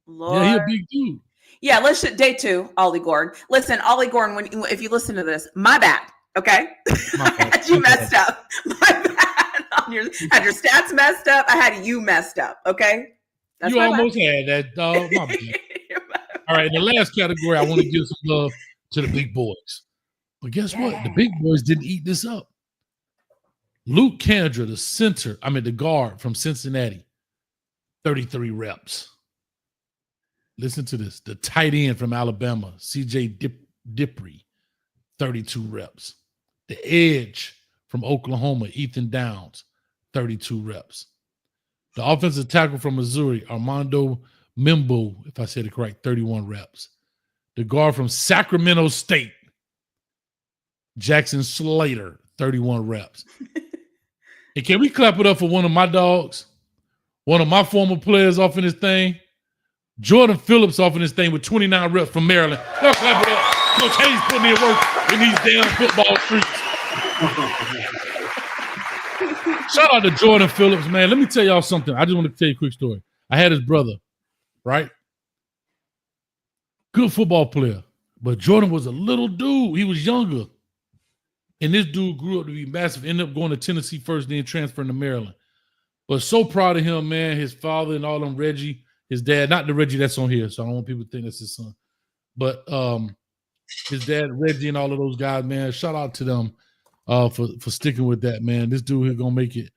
Lord. Yeah, he's a big dude. Yeah, let's day 2, Ollie Gordon. Listen, Ollie Gordon, if you listen to this, my bad, okay? My bad. You messed up. My bad. Had your stats messed up. I had you messed up, okay? That's you almost had that, dog. My bad. All right, the last category, I want to give some love to the big boys. But guess what? The big boys didn't eat this up. Luke Kandra, the guard from Cincinnati, 33 reps. Listen to this. The tight end from Alabama, C.J. Dippre, 32 reps. The edge from Oklahoma, Ethan Downs, 32 reps. The offensive tackle from Missouri, Armando Mimbo, if I said it correct, 31 reps. The guard from Sacramento State, Jackson Slater, 31 reps. And can we clap it up for one of my dogs? One of my former players off in this thing? Jordan Phillips off in this thing with 29 reps from Maryland. Let's clap it up. Coach Hayes putting in work in these damn football streets. Shout out to Jordan Phillips, man. Let me tell y'all something. I just want to tell you a quick story. I had his brother, right? Good football player. But Jordan was a little dude. He was younger. And this dude grew up to be massive. Ended up going to Tennessee first, then transferring to Maryland. But so proud of him, man. His father and all them, Reggie, his dad, not the Reggie that's on here, so I don't want people to think that's his son. But his dad, Reggie, and all of those guys, man, shout out to them for sticking with that, man. This dude here going to make it.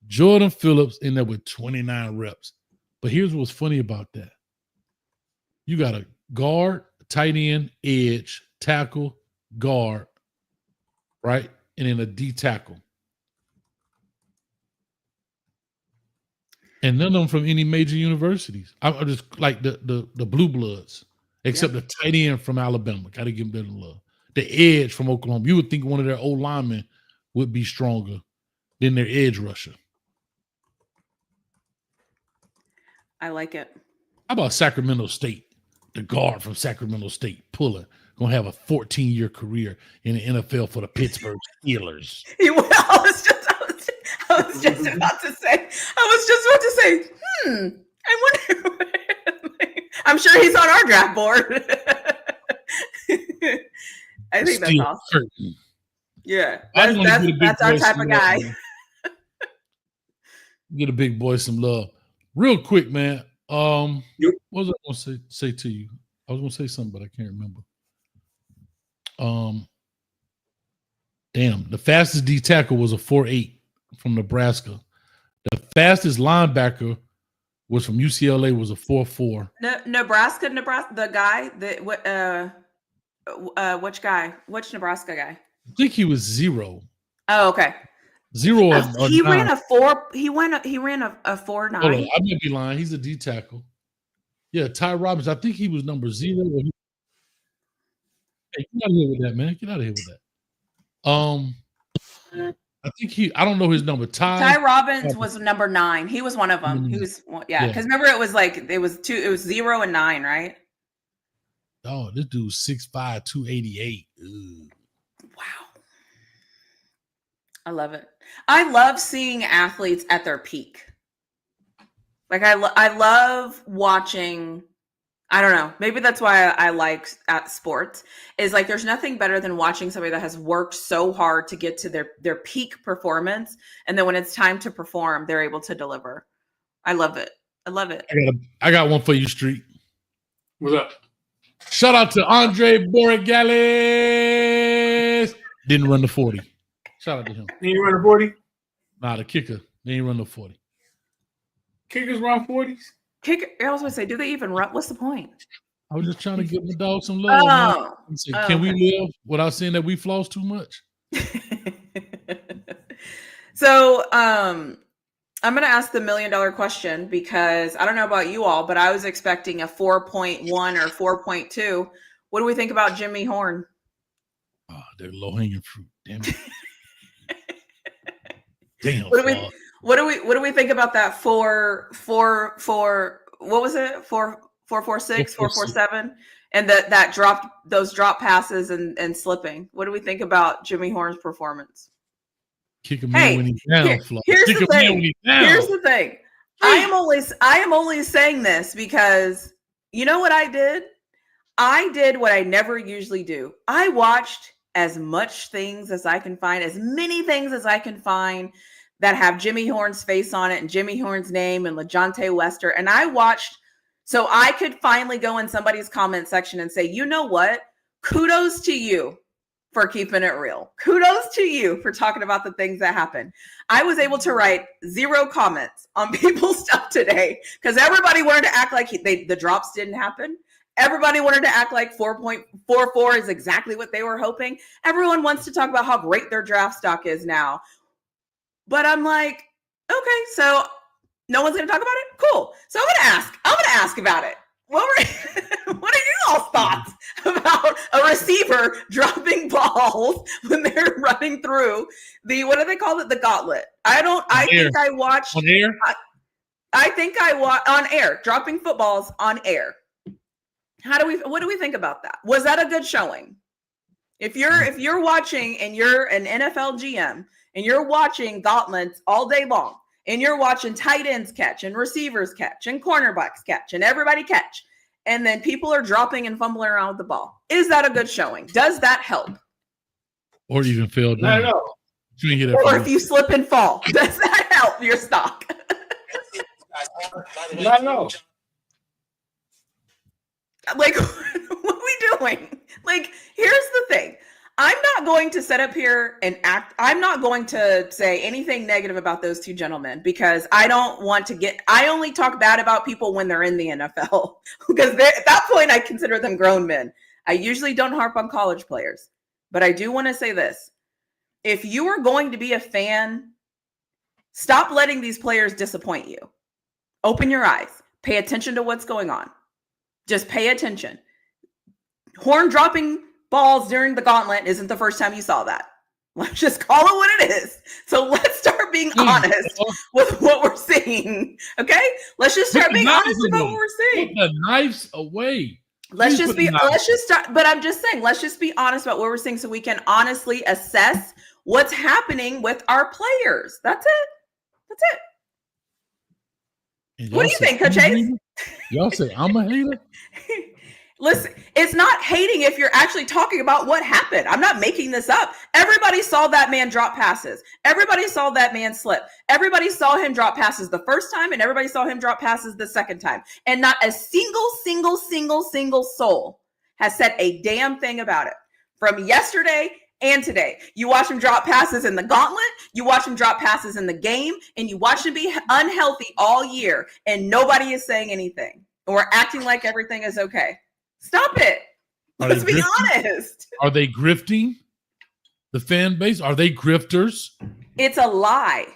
Jordan Phillips in there with 29 reps. But here's what's funny about that. You got a guard, tight end, edge, tackle, guard, right? And then a D tackle. And none of them from any major universities. I'm just like the blue bloods, except the tight end from Alabama. Got to give them that love. The edge from Oklahoma. You would think one of their old linemen would be stronger than their edge rusher. I like it. How about Sacramento State? The guard from Sacramento State, Puller, gonna have a 14-year career in the NFL for the Pittsburgh Steelers. I was just about to say. I wonder. I'm sure he's on our draft board. I think that's awesome. Curtain. Yeah, that's our type of guy. Get a big boy some love. Real quick, man. What was I going to say to you? I was going to say something, but I can't remember. The fastest D tackle was a 4.8 from Nebraska. The fastest linebacker was from UCLA was a 4.4. Nebraska, the guy which guy? Which Nebraska guy? I think he was 0. Oh, okay. 0. He ran a 4. He ran a 4.9. I might be lying. He's a D tackle. Yeah, Ty Robbins. I think he was number 0. Hey, get out of here with that, man. Get out of here with that. I think I don't know his number. Ty Robbins was number 9. He was one of them. He was, because remember it was 0 and 9, right? Oh, this dude's 6'5", 288. Ugh. Wow. I love it. I love seeing athletes at their peak. Like I love watching. I don't know. Maybe that's why I like at sports is like there's nothing better than watching somebody that has worked so hard to get to their peak performance. And then when it's time to perform, they're able to deliver. I love it. I love it. I got one for you, Street. What's up? Shout out to Andre Borregales. Didn't run the 40. Shout out to him. He didn't run the 40? Nah, the kicker. They ain't run the 40. Kickers run 40s? I was going to say, do they even run? What's the point? I was just trying to give my dog some love. Can we live without saying that we floss too much? So I'm going to ask the $1 million question because I don't know about you all, but I was expecting a 4.1 or 4.2. What do we think about Jimmy Horn? Oh, they're low-hanging fruit. Damn it. Damn. What do we think about that 4 what was it? 4.46, 4.47, and those drop passes and slipping. What do we think about Jimmy Horn's performance? Kick him in when he's down. Here's the thing. I am only saying this because you know what I did? I did what I never usually do. I watched as much things as I can find, as many things as I can find that have Jimmy Horn's face on it and Jimmy Horn's name and LeJontay Wester. And I watched so I could finally go in somebody's comment section and say, you know what? Kudos to you for keeping it real. Kudos to you for talking about the things that happen. I was able to write 0 comments on people's stuff today because everybody wanted to act like the drops didn't happen. Everybody wanted to act like 4.44 is exactly what they were hoping. Everyone wants to talk about how great their draft stock is now. But I'm like, okay, so no one's going to talk about it? Cool. So I'm going to ask about it. What are you all's thoughts about a receiver dropping balls when they're running through what do they call it? The gauntlet. I think I watched on air. I think I watched on air, dropping footballs on air. What do we think about that? Was that a good showing? If you're watching and you're an NFL GM and you're watching gauntlets all day long and you're watching tight ends catch and receivers catch and cornerbacks catch and everybody catch, and then people are dropping and fumbling around with the ball, is that a good showing? Does that help? Or even fell down? I don't know. You didn't hear that or if you slip and fall, does that help your stock? I know. Like, what are we doing? Like, here's the thing. I'm not going to set up here and act. I'm not going to say anything negative about those two gentlemen because I don't want to I only talk bad about people when they're in the NFL because at that point I consider them grown men. I usually don't harp on college players, but I do want to say this. If you are going to be a fan, stop letting these players disappoint you. Open your eyes. Pay attention to what's going on. Just pay attention. Horn dropping balls during the gauntlet isn't the first time you saw that. Let's just call it what it is. So let's start being honest with what we're seeing. Okay? Let's just start being honest about what we're seeing. Put the knives away. Let's just start, but I'm just saying, let's just be honest about what we're seeing so we can honestly assess what's happening with our players. That's it. That's it. What do you think, Coach Hayes? Y'all say I'm a hater? Listen, it's not hating if you're actually talking about what happened. I'm not making this up. Everybody saw that man drop passes. Everybody saw that man slip. Everybody saw him drop passes the first time, and everybody saw him drop passes the second time. And not a single soul has said a damn thing about it from yesterday and today. You watch him drop passes in the gauntlet, you watch him drop passes in the game, and you watch him be unhealthy all year, and nobody is saying anything. And we're acting like everything is okay. Stop it. Let's be honest. Are they grifting the fan base? Are they grifters? It's a lie.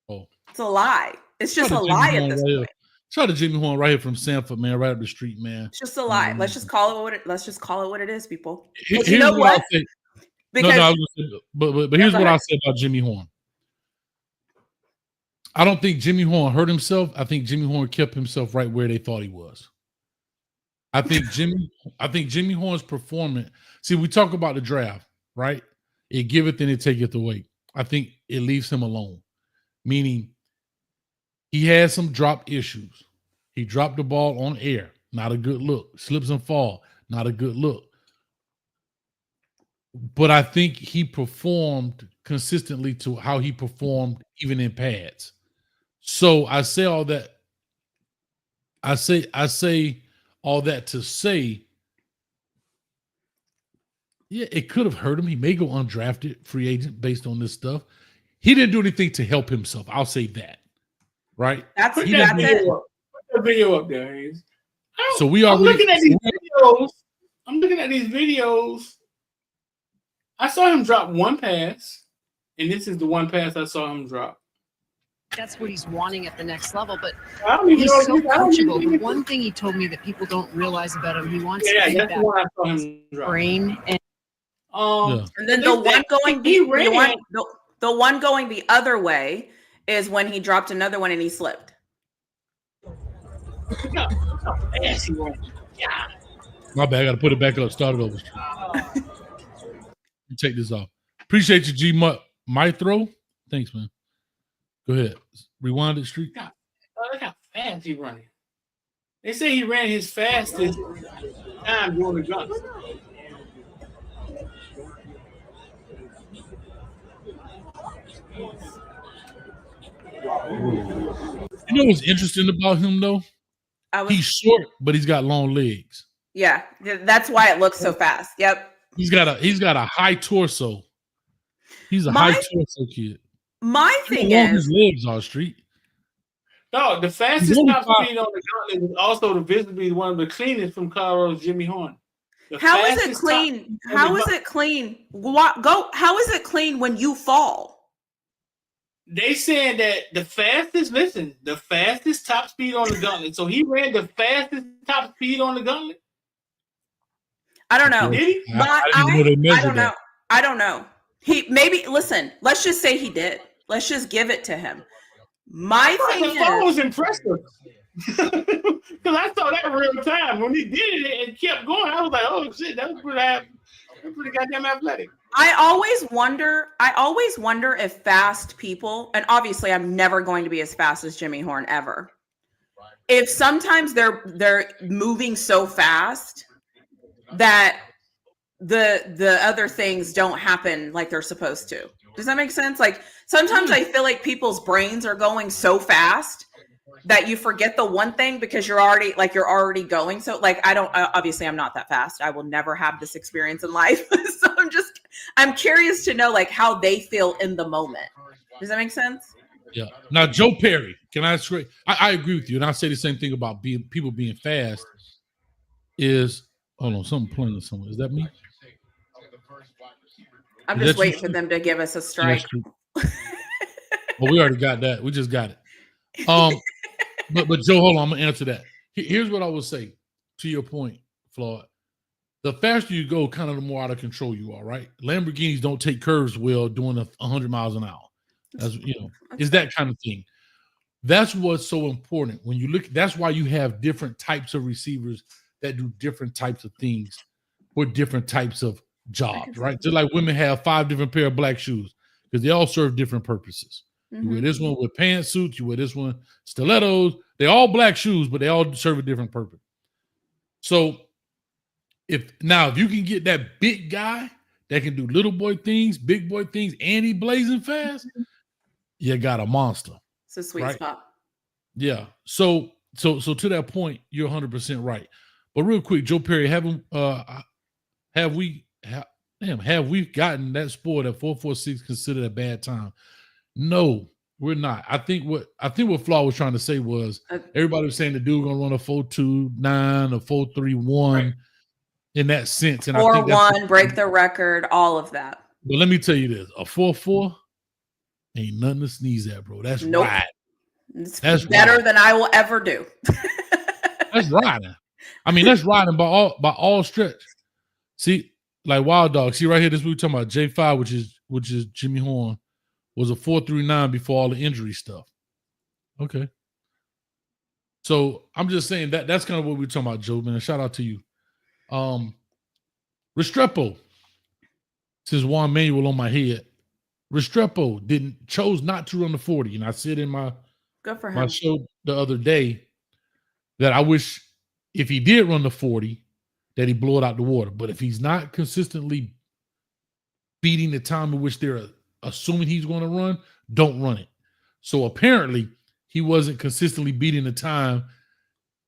Oh, it's a lie. It's just a lie at this point. Shout out to Jimmy Horn right here from Sanford, man, right up the street, man. It's just a lie. Let's just call it what it is, people. Here's you know what? Because, but here's what I'll say about Jimmy Horn. I don't think Jimmy Horn hurt himself. I think Jimmy Horn kept himself right where they thought he was. I think Jimmy Horn's performance. See, we talk about the draft, right? It giveth and it taketh away. I think it leaves him alone, meaning he has some drop issues. He dropped the ball on air, not a good look. Slips and fall, not a good look. But I think he performed consistently to how he performed even in pads. So I say all that. I say all that to say, yeah, it could have hurt him. He may go undrafted free agent based on this stuff. He didn't do anything to help himself. I'll say that. Right? That's it. Put the video up there, Hayes. So we are looking at these videos. I'm looking at these videos. I saw him drop one pass, and this is the one pass I saw him drop. That's what he's wanting at the next level, but he's so coachable. The one thing he told me that people don't realize about him, he wants to get that brain and and then the one going the other way is when he dropped another one and he slipped. My bad. I got to put it back up. Start it over. Take this off. Appreciate you, G. Mythro. Thanks, man. Go ahead. Rewind it, Street. Look how fast he running. They say he ran his fastest time during the gun. You know what's interesting about him, though? He's short, but he's got long legs. Yeah, that's why it looks so fast. Yep. He's got a high torso. He's a high torso kid. My thing is his legs are Street. No, the fastest top speed on the gauntlet is also visibly one of the cleanest from Colorado's Jimmy Horn. How is it clean? How is it clean? How is it clean when you fall? They saying that the fastest top speed on the gauntlet. So he ran the fastest top speed on the gauntlet. I don't know. Did he? I don't know. Listen, let's just say he did. Let's just give it to him. My thing was impressive. Because I saw that real time. When he did it and kept going, I was like, oh shit, that was pretty goddamn athletic. I always wonder if fast people, and obviously I'm never going to be as fast as Jimmy Horn ever. If sometimes they're moving so fast that the other things don't happen like they're supposed to. Does that make sense? Like sometimes I feel like people's brains are going so fast that you forget the one thing because you're already going. So like, obviously I'm not that fast. I will never have this experience in life. So I'm curious to know like how they feel in the moment. Does that make sense? Yeah. Now, Joe Perry, can I straight? I agree with you. And I say the same thing about people being fast is, hold on, something playing with someone. Is that me? I'm just waiting for them to give us a strike. Well, we already got that. We just got it. But Joe, hold on. I'm gonna answer that. Here's what I would say to your point, Floyd. the faster you go, kind of the more out of control you are, right? Lamborghinis don't take curves well doing 100 miles an hour. That's it's that kind of thing. That's what's so important when you look. That's why you have different types of receivers that do different types of things for different types of jobs, right? Just like women have 5 different pair of black shoes because they all serve different purposes. You wear this one with pantsuits, you wear this one stilettos. They're all black shoes, but they all serve a different purpose. So if you can get that big guy that can do little boy things, big boy things, and he blazing fast, you got a monster. It's a sweet spot. Yeah. So to that point, you're 100% right. But real quick, Joe Perry, have we gotten that sport at 446 considered a bad time? No, we're not. I think what Flaw was trying to say was everybody was saying the dude gonna run a 4.29 or 4.31 in that sense. And 4.1, break the record, all of that. But let me tell you this: a 4.4 ain't nothing to sneeze at, bro. That's right. That's better than I will ever do. That's riding. I mean, that's riding by all stretch. See, like Wild Dog. See right here, this we talking about J5, which is Jimmy Horn, was a 4.39 before all the injury stuff. Okay. So I'm just saying that's kind of what we're talking about, Joe, man. Shout out to you. Restrepo. Says Juan Manuel on my head. Restrepo chose not to run the 40. And I said in my show the other day that I wish if he did run the 40, that he blow it out the water. But if he's not consistently beating the time in which they're assuming he's going to run, don't run it. So apparently he wasn't consistently beating the time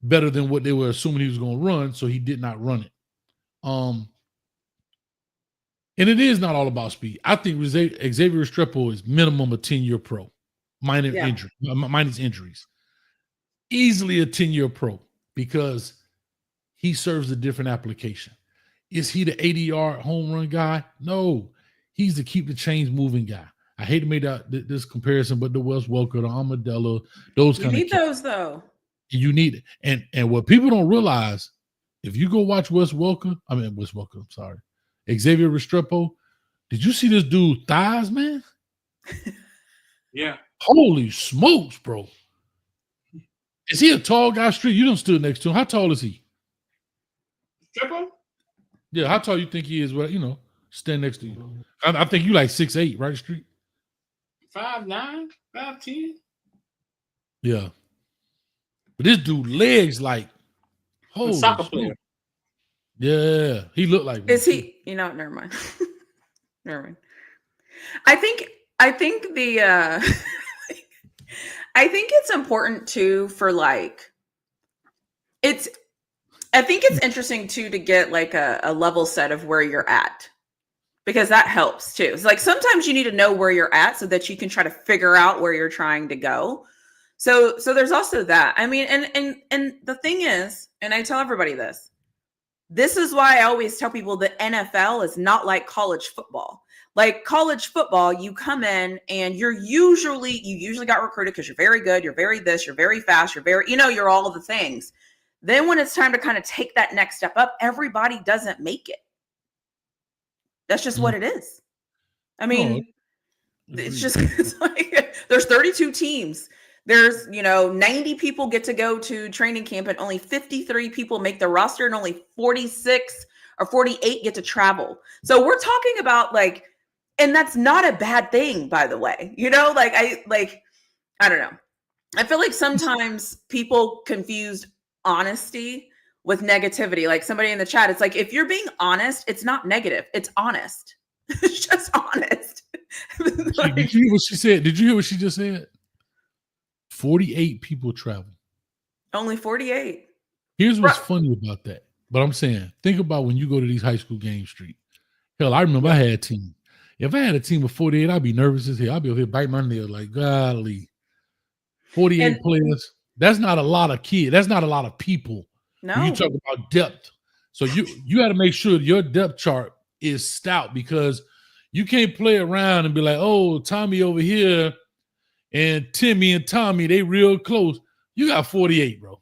better than what they were assuming he was going to run, so he did not run it. And it is not all about speed. I think Xavier Restrepo is minimum a 10-year pro, minus injuries. Easily a 10-year pro because he serves a different application. Is he the 80-yard home run guy? No. He's the keep the chains moving guy. I hate to make this comparison, but the Wes Welker, the Armadillo, those kind of. You need those though. You need it, and what people don't realize, if you go watch Xavier Restrepo, did you see this dude thighs, man? Yeah. Holy smokes, bro! Is he a tall guy? Street, you don't stood next to him. How tall is he? Restrepo? Yeah, how tall you think he is? Well, stand next to you. I think you like 6'8", right, Street? 5'9", 5'10". Yeah. But this dude legs like holy soccer player. Yeah, he looked like. Is he? Never mind. Never mind. I think the I think it's important too for like it's. I think it's interesting too to get like a level set of where you're at. Because that helps too. It's like sometimes you need to know where you're at so that you can try to figure out where you're trying to go. So there's also that. I mean, and the thing is, and I tell everybody this is why I always tell people that NFL is not like college football. Like college football, you come in and you usually got recruited because you're very good, you're very this, you're very fast, you're very, you're all of the things. Then when it's time to kind of take that next step up, everybody doesn't make it. That's just what it is. I mean, it's like there's 32 teams. There's, 90 people get to go to training camp and only 53 people make the roster and only 46 or 48 get to travel. So we're talking about and that's not a bad thing, by the way. I don't know. I feel like sometimes people confuse honesty with negativity. Like somebody in the chat, it's like, if you're being honest, it's not negative. It's honest. It's just honest. Did you hear what she said? Did you hear what she just said? 48 people travel. Only 48. Here's what's funny about that. But I'm saying, think about when you go to these high school games, Street. Hell, I remember I had a team. If I had a team of 48, I'd be nervous as hell. I'd be over here biting my nail like, golly. 48 players. That's not a lot of kids. That's not a lot of people. No. When you talk about depth. So you got to make sure your depth chart is stout because you can't play around and be like, oh, Tommy over here and Timmy and Tommy, they real close. You got 48, bro.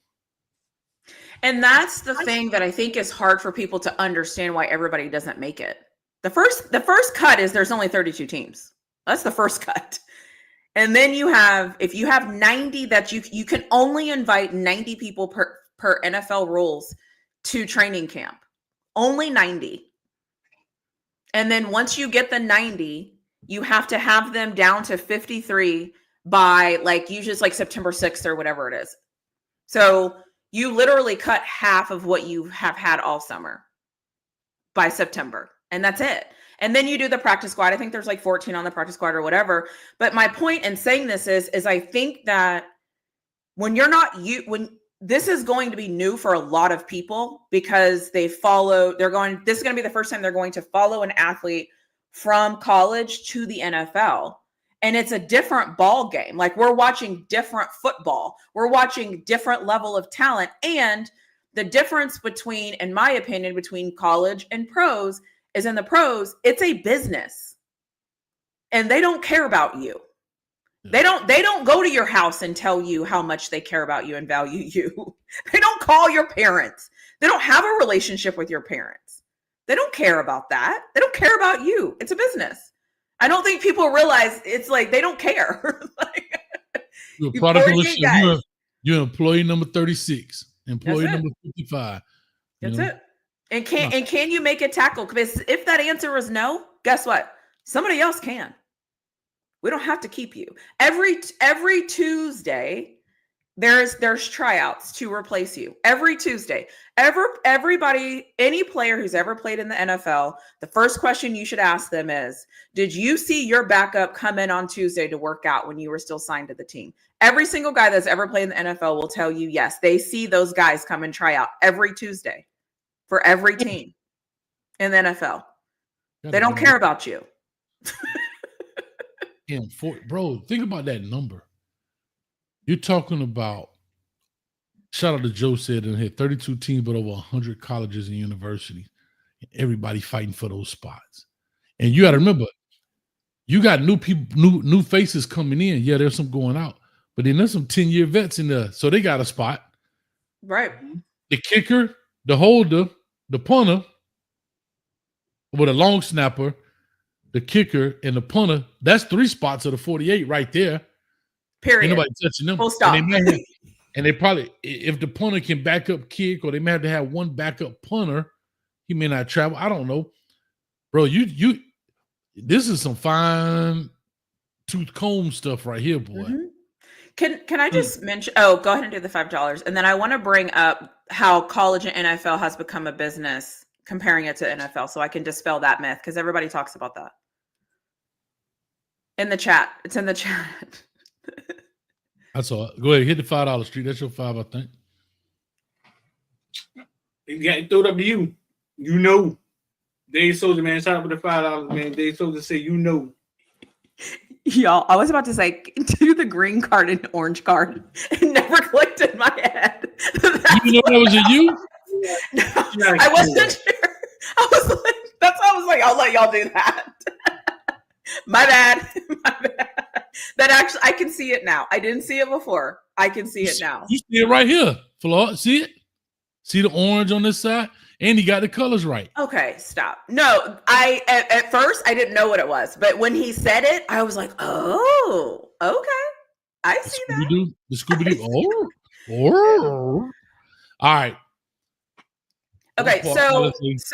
And that's the thing that I think is hard for people to understand why everybody doesn't make it. The first cut is there's only 32 teams. That's the first cut. And then if you have 90 that you can only invite 90 people per NFL rules to training camp. Only 90. And then once you get the 90, you have to have them down to 53 by usually it's like September 6th or whatever it is. So you literally cut half of what you have had all summer by September. And that's it. And then you do the practice squad. I think there's like 14 on the practice squad or whatever. But my point in saying this is I think that when this is going to be new for a lot of people because this is going to be the first time they're going to follow an athlete from college to the NFL. And it's a different ball game. Like, we're watching different football. We're watching different level of talent. And the difference between, in my opinion, between college and pros is in the pros, it's a business. And they don't care about you. They don't go to your house and tell you how much they care about you and value you. They don't call your parents. They don't have a relationship with your parents. They don't care about that. They don't care about you. It's a business. I don't think people realize it's like they don't care. You're a product of a you're employee number 36, employee number 55. That's it. And can you make a tackle? Because if that answer is no, guess what? Somebody else can. We don't have to keep you. Every Tuesday, there's tryouts to replace you. Every Tuesday. Everybody, any player who's ever played in the NFL, the first question you should ask them is, did you see your backup come in on Tuesday to work out when you were still signed to the team? Every single guy that's ever played in the NFL will tell you, yes, they see those guys come and try out every Tuesday for every team in the NFL. They don't care about you. Bro, think about that number. You're talking about, shout out to Joe said in here, 32 teams, but over 100 colleges and universities. Everybody fighting for those spots. And you got to remember, you got new people, new faces coming in. Yeah, there's some going out, but then there's some 10-year vets in there. So they got a spot. Right. The kicker, the holder, the punter, with a long snapper, the kicker, and the punter, that's 3 spots of the 48 right there. Period. Ain't nobody touching them. Full stop. And they probably, if the punter can back up kick, or they may have to have one backup punter, he may not travel. I don't know. Bro, this is some fine tooth comb stuff right here, boy. Mm-hmm. Can I just mention, go ahead and do the $5. And then I want to bring up how college and NFL has become a business, comparing it to NFL, so I can dispel that myth, because everybody talks about that. In the chat. It's in the chat. That's all. Go ahead, hit the $5 street. That's your 5, I think. You got to throw it up to you. You know. Dave Soldier, man. Shout out for the $5, man. Dave Soldier say, you know. Y'all, I was about to say, do the green card and orange card. It never clicked in my head. You know that was a you? No, I wasn't sure. I was like, that's why I was like, I'll let y'all do that. My bad. My bad. That actually, I can see it now. I didn't see it before. I can see it now. You see it right here, Flaw. See it? See the orange on this side? And he got the colors right. Okay, stop. No, at first I didn't know what it was, but when he said it, I was like, oh, okay. I see that. The Scooby-Doo. Oh. All right. Okay,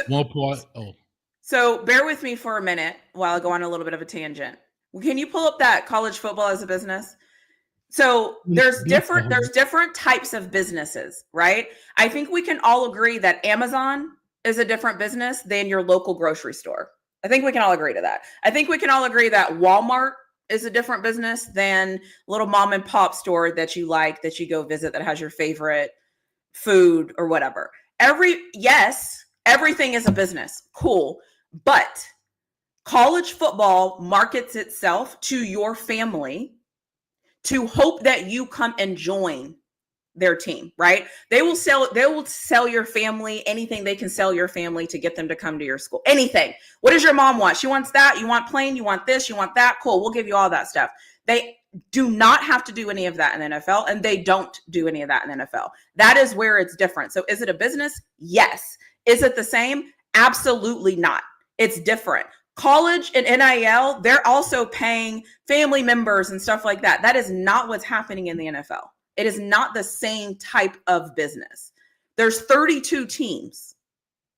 one part. Oh. So bear with me for a minute while I go on a little bit of a tangent. Can you pull up that college football as a business? So there's different types of businesses, right? I think we can all agree that Amazon is a different business than your local grocery store. I think we can all agree to that. I think we can all agree that Walmart is a different business than a little mom and pop store that you like, that you go visit, that has your favorite food or whatever. Everything is a business. Cool. But college football markets itself to your family to hope that you come and join their team, right? They will sell your family anything they can sell your family to get them to come to your school. Anything. What does your mom want? She wants that. You want plain, you want this, you want that. Cool. We'll give you all that stuff. do not have to do any of that in the NFL, and they don't do any of that in the NFL. That is where it's different. So is it a business? Yes. Is it the same? Absolutely not. It's different. College and NIL, they're also paying family members and stuff like that. That is not what's happening in the NFL. It is not the same type of business. There's 32 teams,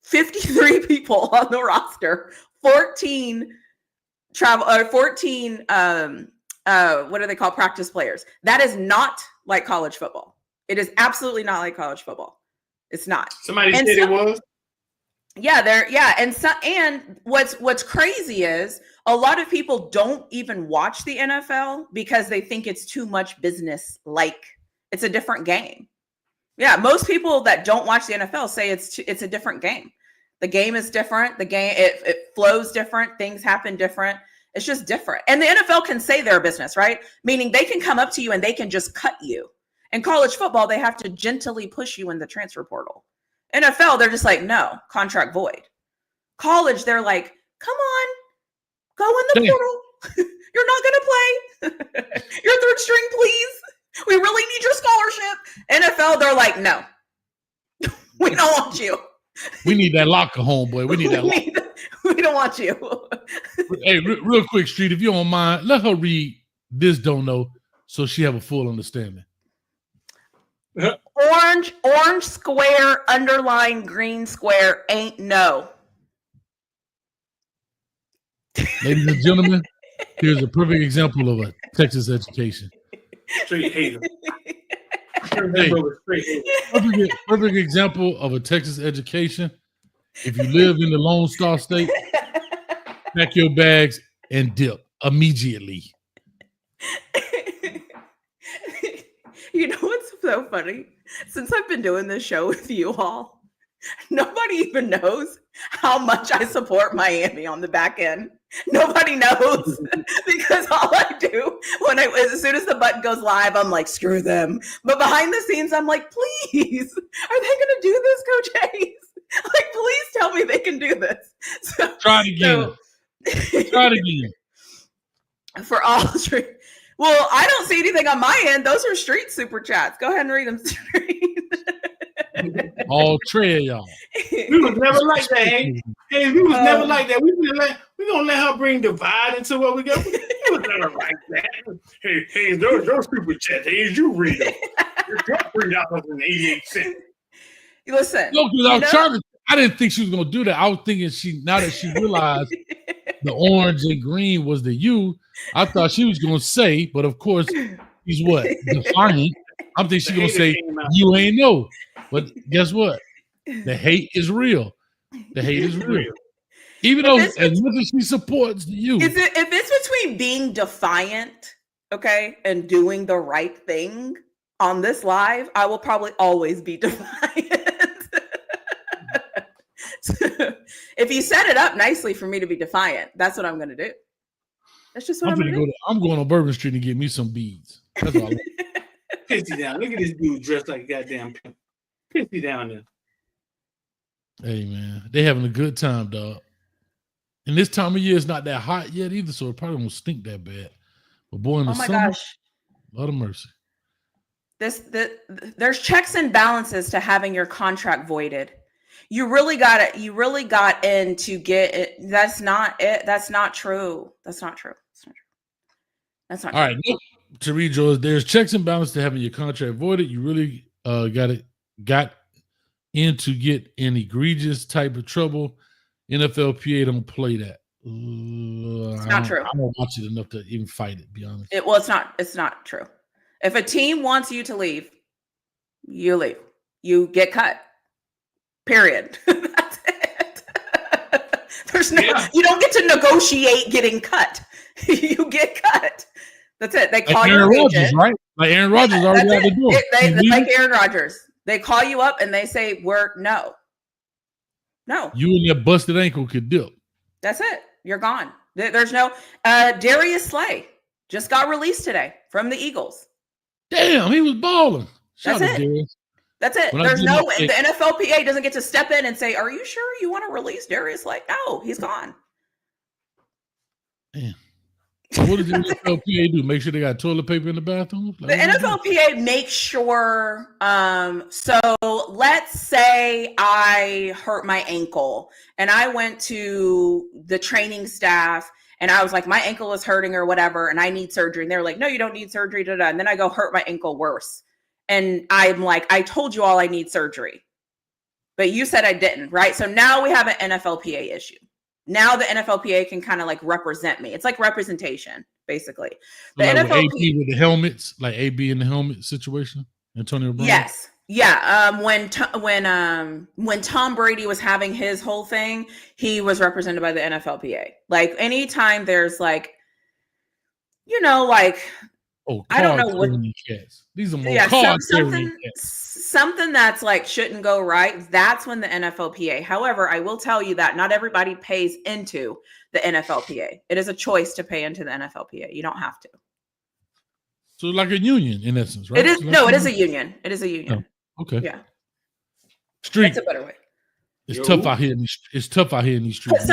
53 people on the roster, 14 what do they call practice players? That is not like college football. It is absolutely not like college football. It's not. Somebody said it was. Yeah, and what's crazy is a lot of people don't even watch the NFL because they think it's too much business. Like, it's a different game. Yeah, most people that don't watch the NFL say it's a different game. The game is different. The game it flows different. Things happen different. It's just different. And the NFL can say they're a business, right? Meaning they can come up to you and they can just cut you. In college football, they have to gently push you in the transfer portal. NFL, they're just like, no, contract void. College, they're like, come on, go in the portal. You're not going to play. You're third string, please. We really need your scholarship. NFL, they're like, no, we don't want you. We need that locker, homeboy. We need that locker. We don't want you. Hey, real quick, Street, if you don't mind, let her read this don't know so she have a full understanding. Orange square, underline green square ain't no. Ladies and gentlemen, here's a perfect example of a Texas education. Straight hater. Hey, perfect example of a Texas education. If you live in the Lone Star State, pack your bags and dip immediately. You know what's so funny? Since I've been doing this show with you all, nobody even knows how much I support Miami on the back end. Nobody knows because all I do as soon as the button goes live, I'm like, screw them. But behind the scenes, I'm like, please, are they going to do this, Coach Hayes? Like, please tell me they can do this. So, try it again. Try it again. For all street. Well, I don't see anything on my end. Those are street super chats. Go ahead and read them straight. All three of y'all. We was never like that, hey. Hey, we was never like that. We gonna let her bring divide into what we got. We was never like that. Hey, those super chats. Hey, you read them. It's $3.88. Listen. No, because I didn't think she was gonna do that. I was thinking now that she realized the orange and green was the U, I thought she was gonna say, but of course she's what? Defiant. I'm thinking she's gonna say you ain't know. But guess what? The hate is real. The hate is real. Even though as much as she supports you. If it's between being defiant, okay, and doing the right thing on this live, I will probably always be defiant. If you set it up nicely for me to be defiant, that's what I'm going to do. That's just what I'm going to do. I'm going on Bourbon Street to get me some beads. That's all. Piss you down. Look at this dude dressed like a goddamn pimp. Piss you down there. Hey, man. They having a good time, dog. And this time of year is not that hot yet either, so it probably won't stink that bad. But boy, in the summer, gosh. Lot of mercy. There's checks and balances to having your contract voided. You really got in to get it. That's not it. That's not true. That's not true. That's not true. All right. To read yours, there's checks and balances to having your contract voided. You really got in to get in egregious type of trouble. NFLPA don't play that. It's not true. I don't watch it enough to even fight it, be honest. It's not true. If a team wants you to leave, you leave. You get cut. Period. That's it. You don't get to negotiate getting cut. You get cut. That's it. They call like Aaron Rodgers, right? Like Aaron Rodgers already had to do it. Like Aaron Rodgers. They call you up and they say, no. You and your busted ankle could dip. That's it. You're gone. There's no Darius Slay just got released today from the Eagles. Damn, he was balling. Shout out to Darius. That's it. There's no way. The NFLPA doesn't get to step in and say, are you sure you want to release Darius Slay? No, he's gone. Man. So what does the NFLPA do? Make sure they got toilet paper in the bathroom? The NFLPA makes sure, so let's say I hurt my ankle and I went to the training staff and I was like, my ankle is hurting or whatever, and I need surgery. And they're like, no, you don't need surgery. Da, da. And then I go hurt my ankle worse. And I'm like, I told you all I need surgery, but you said I didn't, right? So now we have an NFLPA issue. Now the NFLPA can kind of like represent me. It's like representation, basically. The like NFLPA AB with the helmets, like AB in the helmet situation, Antonio Brown. Yes, yeah. When Tom Brady was having his whole thing, he was represented by the NFLPA. Like anytime there's like, like I don't know what cats. These are more something that's like shouldn't go right. That's when the NFLPA. However, I will tell you that not everybody pays into the NFLPA. It is a choice to pay into the NFLPA. You don't have to. So like a union in essence, right? It is it is a union. It is a union. Oh, okay. Yeah. Street. That's a better way. It's tough out here. It's tough out here in these streets.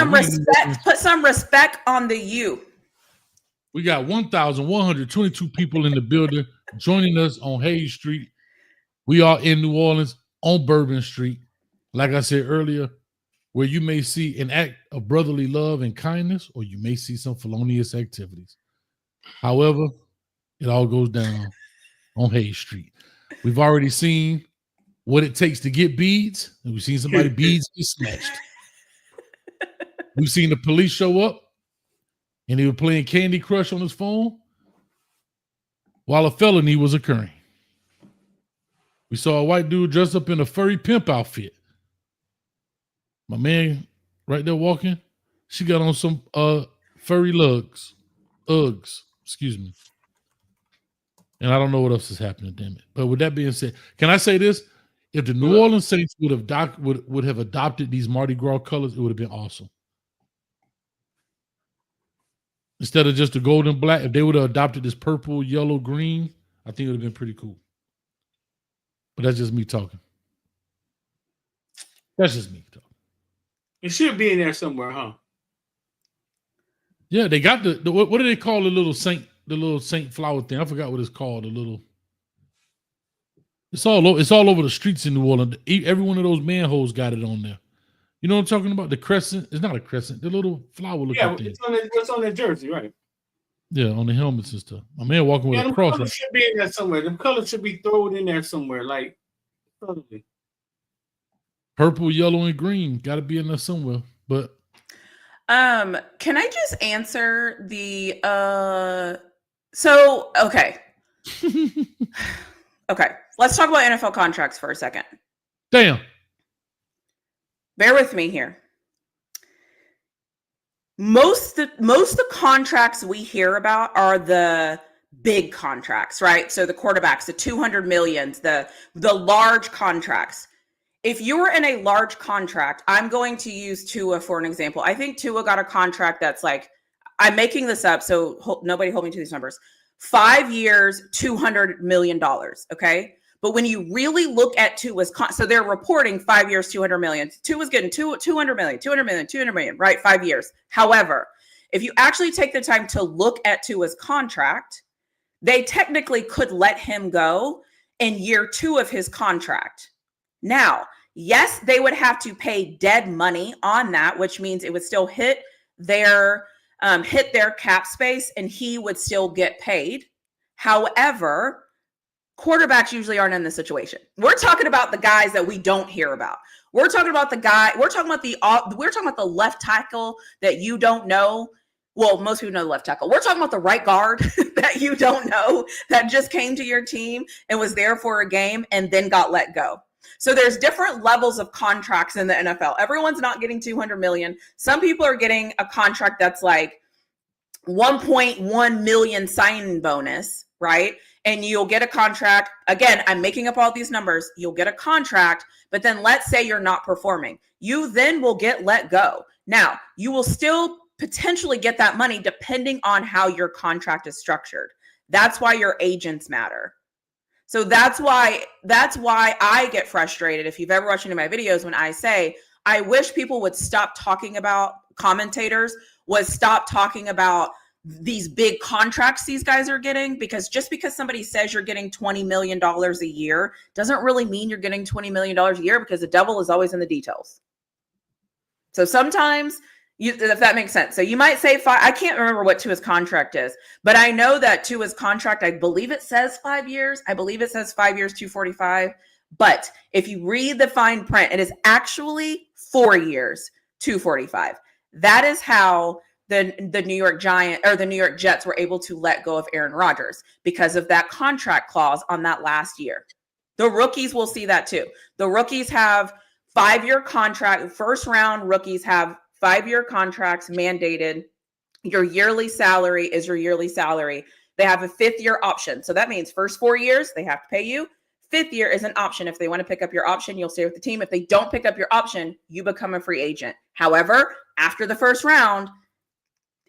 Put some respect on the U. We got 1,122 people in the building joining us on Hayes Street. We are in New Orleans on Bourbon Street. Like I said earlier, where you may see an act of brotherly love and kindness, or you may see some felonious activities. However, it all goes down on Hayes Street. We've already seen what it takes to get beads, and we've seen somebody beads get snatched. We've seen the police show up, and he was playing Candy Crush on his phone while a felony was occurring. We saw a white dude dressed up in a furry pimp outfit. My man right there walking, she got on some furry Uggs, excuse me. And I don't know what else is happening, damn it. But with that being said, can I say this? If the New Orleans Saints would have adopted these Mardi Gras colors, it would have been awesome. Instead of just the gold and black, if they would have adopted this purple, yellow, green, I think it would have been pretty cool. But that's just me talking. That's just me talking. It should be in there somewhere, huh? Yeah, they got the what do they call the little saint flower thing? I forgot what it's called. It's all over the streets in New Orleans. Every one of those manholes got it on there. You know what I'm talking about? The crescent. It's not a crescent. The little flower looking thing. It's on their jersey, right? Yeah, on the helmets and stuff. My man walking with a cross. Colors should be in there somewhere. The colors should be thrown in there somewhere, like totally. Purple, yellow, and green got to be in there somewhere. But can I just answer the So okay, okay. Let's talk about NFL contracts for a second. Damn. Bear with me here. Most of the contracts we hear about are the big contracts, right? So the quarterbacks, the 200 millions, the large contracts. If you were in a large contract, I'm going to use Tua for an example. I think Tua got a contract that's like, I'm making this up, so nobody hold me to these numbers. 5 years, $200 million, okay? But when you really look at Tua's, so they're reporting 5 years, 200 million. Tua's getting 200 million, right? 5 years. However, if you actually take the time to look at Tua's contract, they technically could let him go in year 2 of his contract. Now, yes, they would have to pay dead money on that, which means it would still hit their cap space and he would still get paid. However, quarterbacks usually aren't in this situation. We're talking about the guys that we don't hear about. We're talking about the left tackle that you don't know. Well, most people know the left tackle. We're talking about the right guard that you don't know that just came to your team and was there for a game and then got let go. So there's different levels of contracts in the NFL. Everyone's not getting 200 million. Some people are getting a contract that's like 1.1 million signing bonus, right? And you'll get a contract. Again, I'm making up all these numbers. You'll get a contract, but then let's say you're not performing. You then will get let go. Now, you will still potentially get that money depending on how your contract is structured. That's why your agents matter. So that's why I get frustrated. If you've ever watched any of my videos, when I say, I wish people would stop talking about commentators, stop talking about these big contracts these guys are getting, because just because somebody says you're getting $20 million a year doesn't really mean you're getting $20 million a year, because the devil is always in the details. So sometimes, if that makes sense. So you might say I can't remember what Tua's contract is, but I know that Tua's contract, I believe it says 5 years. I believe it says 5 years, 245. But if you read the fine print, it is actually 4 years, 245. That is how the New York the New York Jets were able to let go of Aaron Rodgers, because of that contract clause on that last year. The rookies will see that too. The rookies have 5-year contract. First round rookies have 5-year contracts mandated. Your yearly salary is your yearly salary. They have a 5th year option. So that means first 4 years, they have to pay you. 5th year is an option. If they want to pick up your option, you'll stay with the team. If they don't pick up your option, you become a free agent. However, after the first round,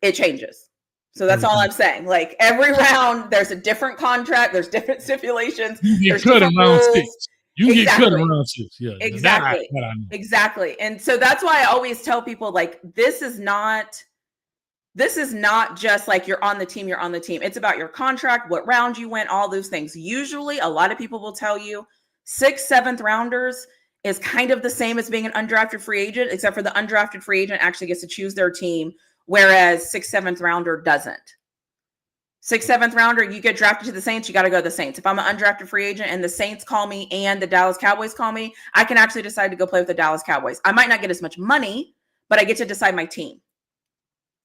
it changes. So that's all I'm saying. Like, every round, there's a different contract. There's different stipulations. You get cut in round 6. You get cut in round 6. Yeah, exactly. Exactly. And so that's why I always tell people, like, this is not just like you're on the team. It's about your contract, what round you went, all those things. Usually, a lot of people will tell you 6th, 7th rounders is kind of the same as being an undrafted free agent, except for the undrafted free agent actually gets to choose their team, whereas 6th, 7th rounder doesn't. 6th, 7th rounder, you get drafted to the Saints, you got to go to the Saints. If I'm an undrafted free agent and the Saints call me and the Dallas Cowboys call me, I can actually decide to go play with the Dallas Cowboys. I might not get as much money, but I get to decide my team.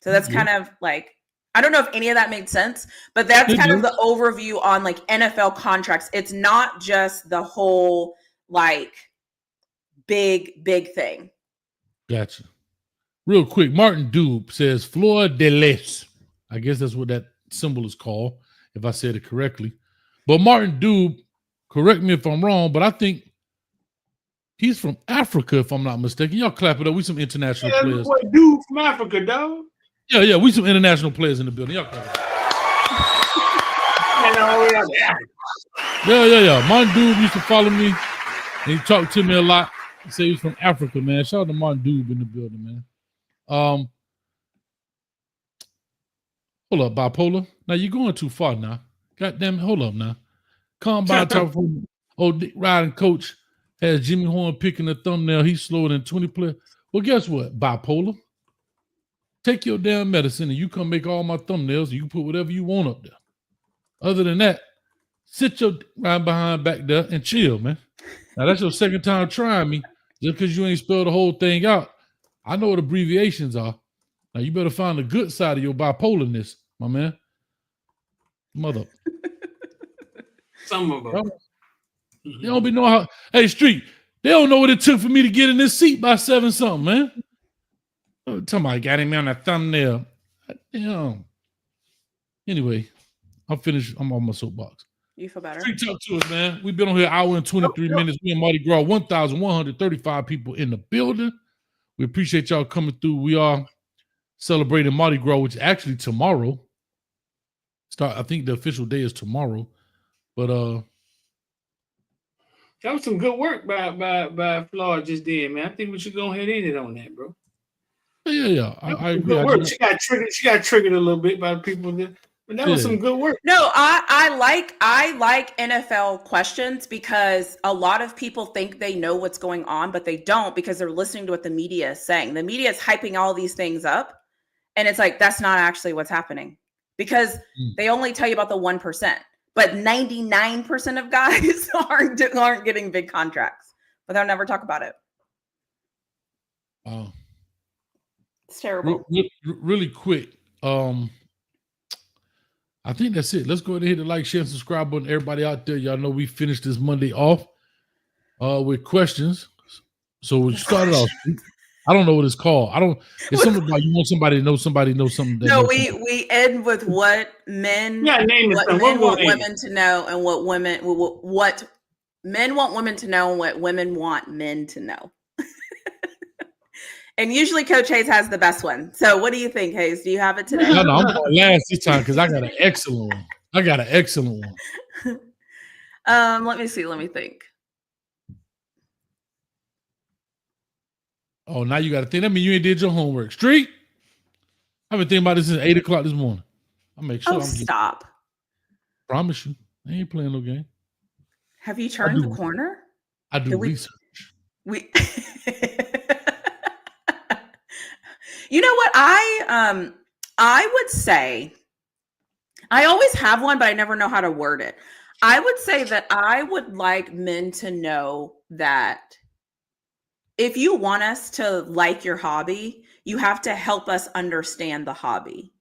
So that's kind of like, I don't know if any of that made sense, but that's kind of the overview on like NFL contracts. It's not just the whole like big thing. Gotcha. Real quick, Martin Dube says Fleur de Lis. I guess that's what that symbol is called, if I said it correctly. But Martin Dube, correct me if I'm wrong, but I think he's from Africa, if I'm not mistaken. Y'all clap it up. We some international players. Boy, dude from Africa, dog. Yeah, we some international players in the building. Y'all clap it up. Yeah. Martin Dube used to follow me, and he talked to me a lot. He said he's from Africa, man. Shout out to Martin Dube in the building, man. Hold up, bipolar. Now you're going too far now. God damn it, hold up now. Combine top from old Dick riding coach has Jimmy Horn picking the thumbnail. He's slower than 20 players. Well, guess what, bipolar? Take your damn medicine and you come make all my thumbnails. You can put whatever you want up there. Other than that, sit your right behind back there and chill, man. Now that's your second time trying me. Just because you ain't spelled the whole thing out. I know what abbreviations are. Now you better find the good side of your bipolarness, my man. Mother. Some of them. They don't be know how. Hey, Street, they don't know what it took for me to get in this seat by 7-something, man. Talking about got him on a thumbnail. Damn. Anyway, I'm finished. I'm on my soapbox. You feel better? Street, talk to us, man. We've been on here an hour and 23 minutes. We in Mardi Gras, 1,135 people in the building. We appreciate y'all coming through. We are celebrating Mardi Gras, which is actually tomorrow. I think the official day is tomorrow. But that was some good work by Fleur just did, man. I think we should go ahead and end it on that, bro. Yeah. I agree. Good work. She got triggered a little bit by the people that, but that was some good work. No, I like NFL questions because a lot of people think they know what's going on, but they don't because they're listening to what the media is saying. The media is hyping all these things up, and it's like that's not actually what's happening because they only tell you about the 1%, but 99% of guys aren't getting big contracts, but they'll never talk about it. Wow. It's terrible. Really quick. I think that's it. Let's go ahead and hit the like, share, and subscribe button. Everybody out there, y'all know we finished this Monday off with questions. So we started off. I don't know what it's called. It's something about you want somebody to know somebody knows something. No, we end with what men want women to know and what men want women to know and what women want men to know. And usually Coach Hayes has the best one. So what do you think, Hayes? Do you have it today? No, I'm going last this time because I got an excellent one. Let me see. Let me think. Oh, now you got to think. That means you ain't did your homework. Street, I've been thinking about this since 8 o'clock this morning. I'll make sure. Oh, stop. Promise you. I ain't playing no game. Have you turned the corner? I do research. You know what? I would say, I always have one, but I never know how to word it. I would say that I would like men to know that if you want us to like your hobby, you have to help us understand the hobby.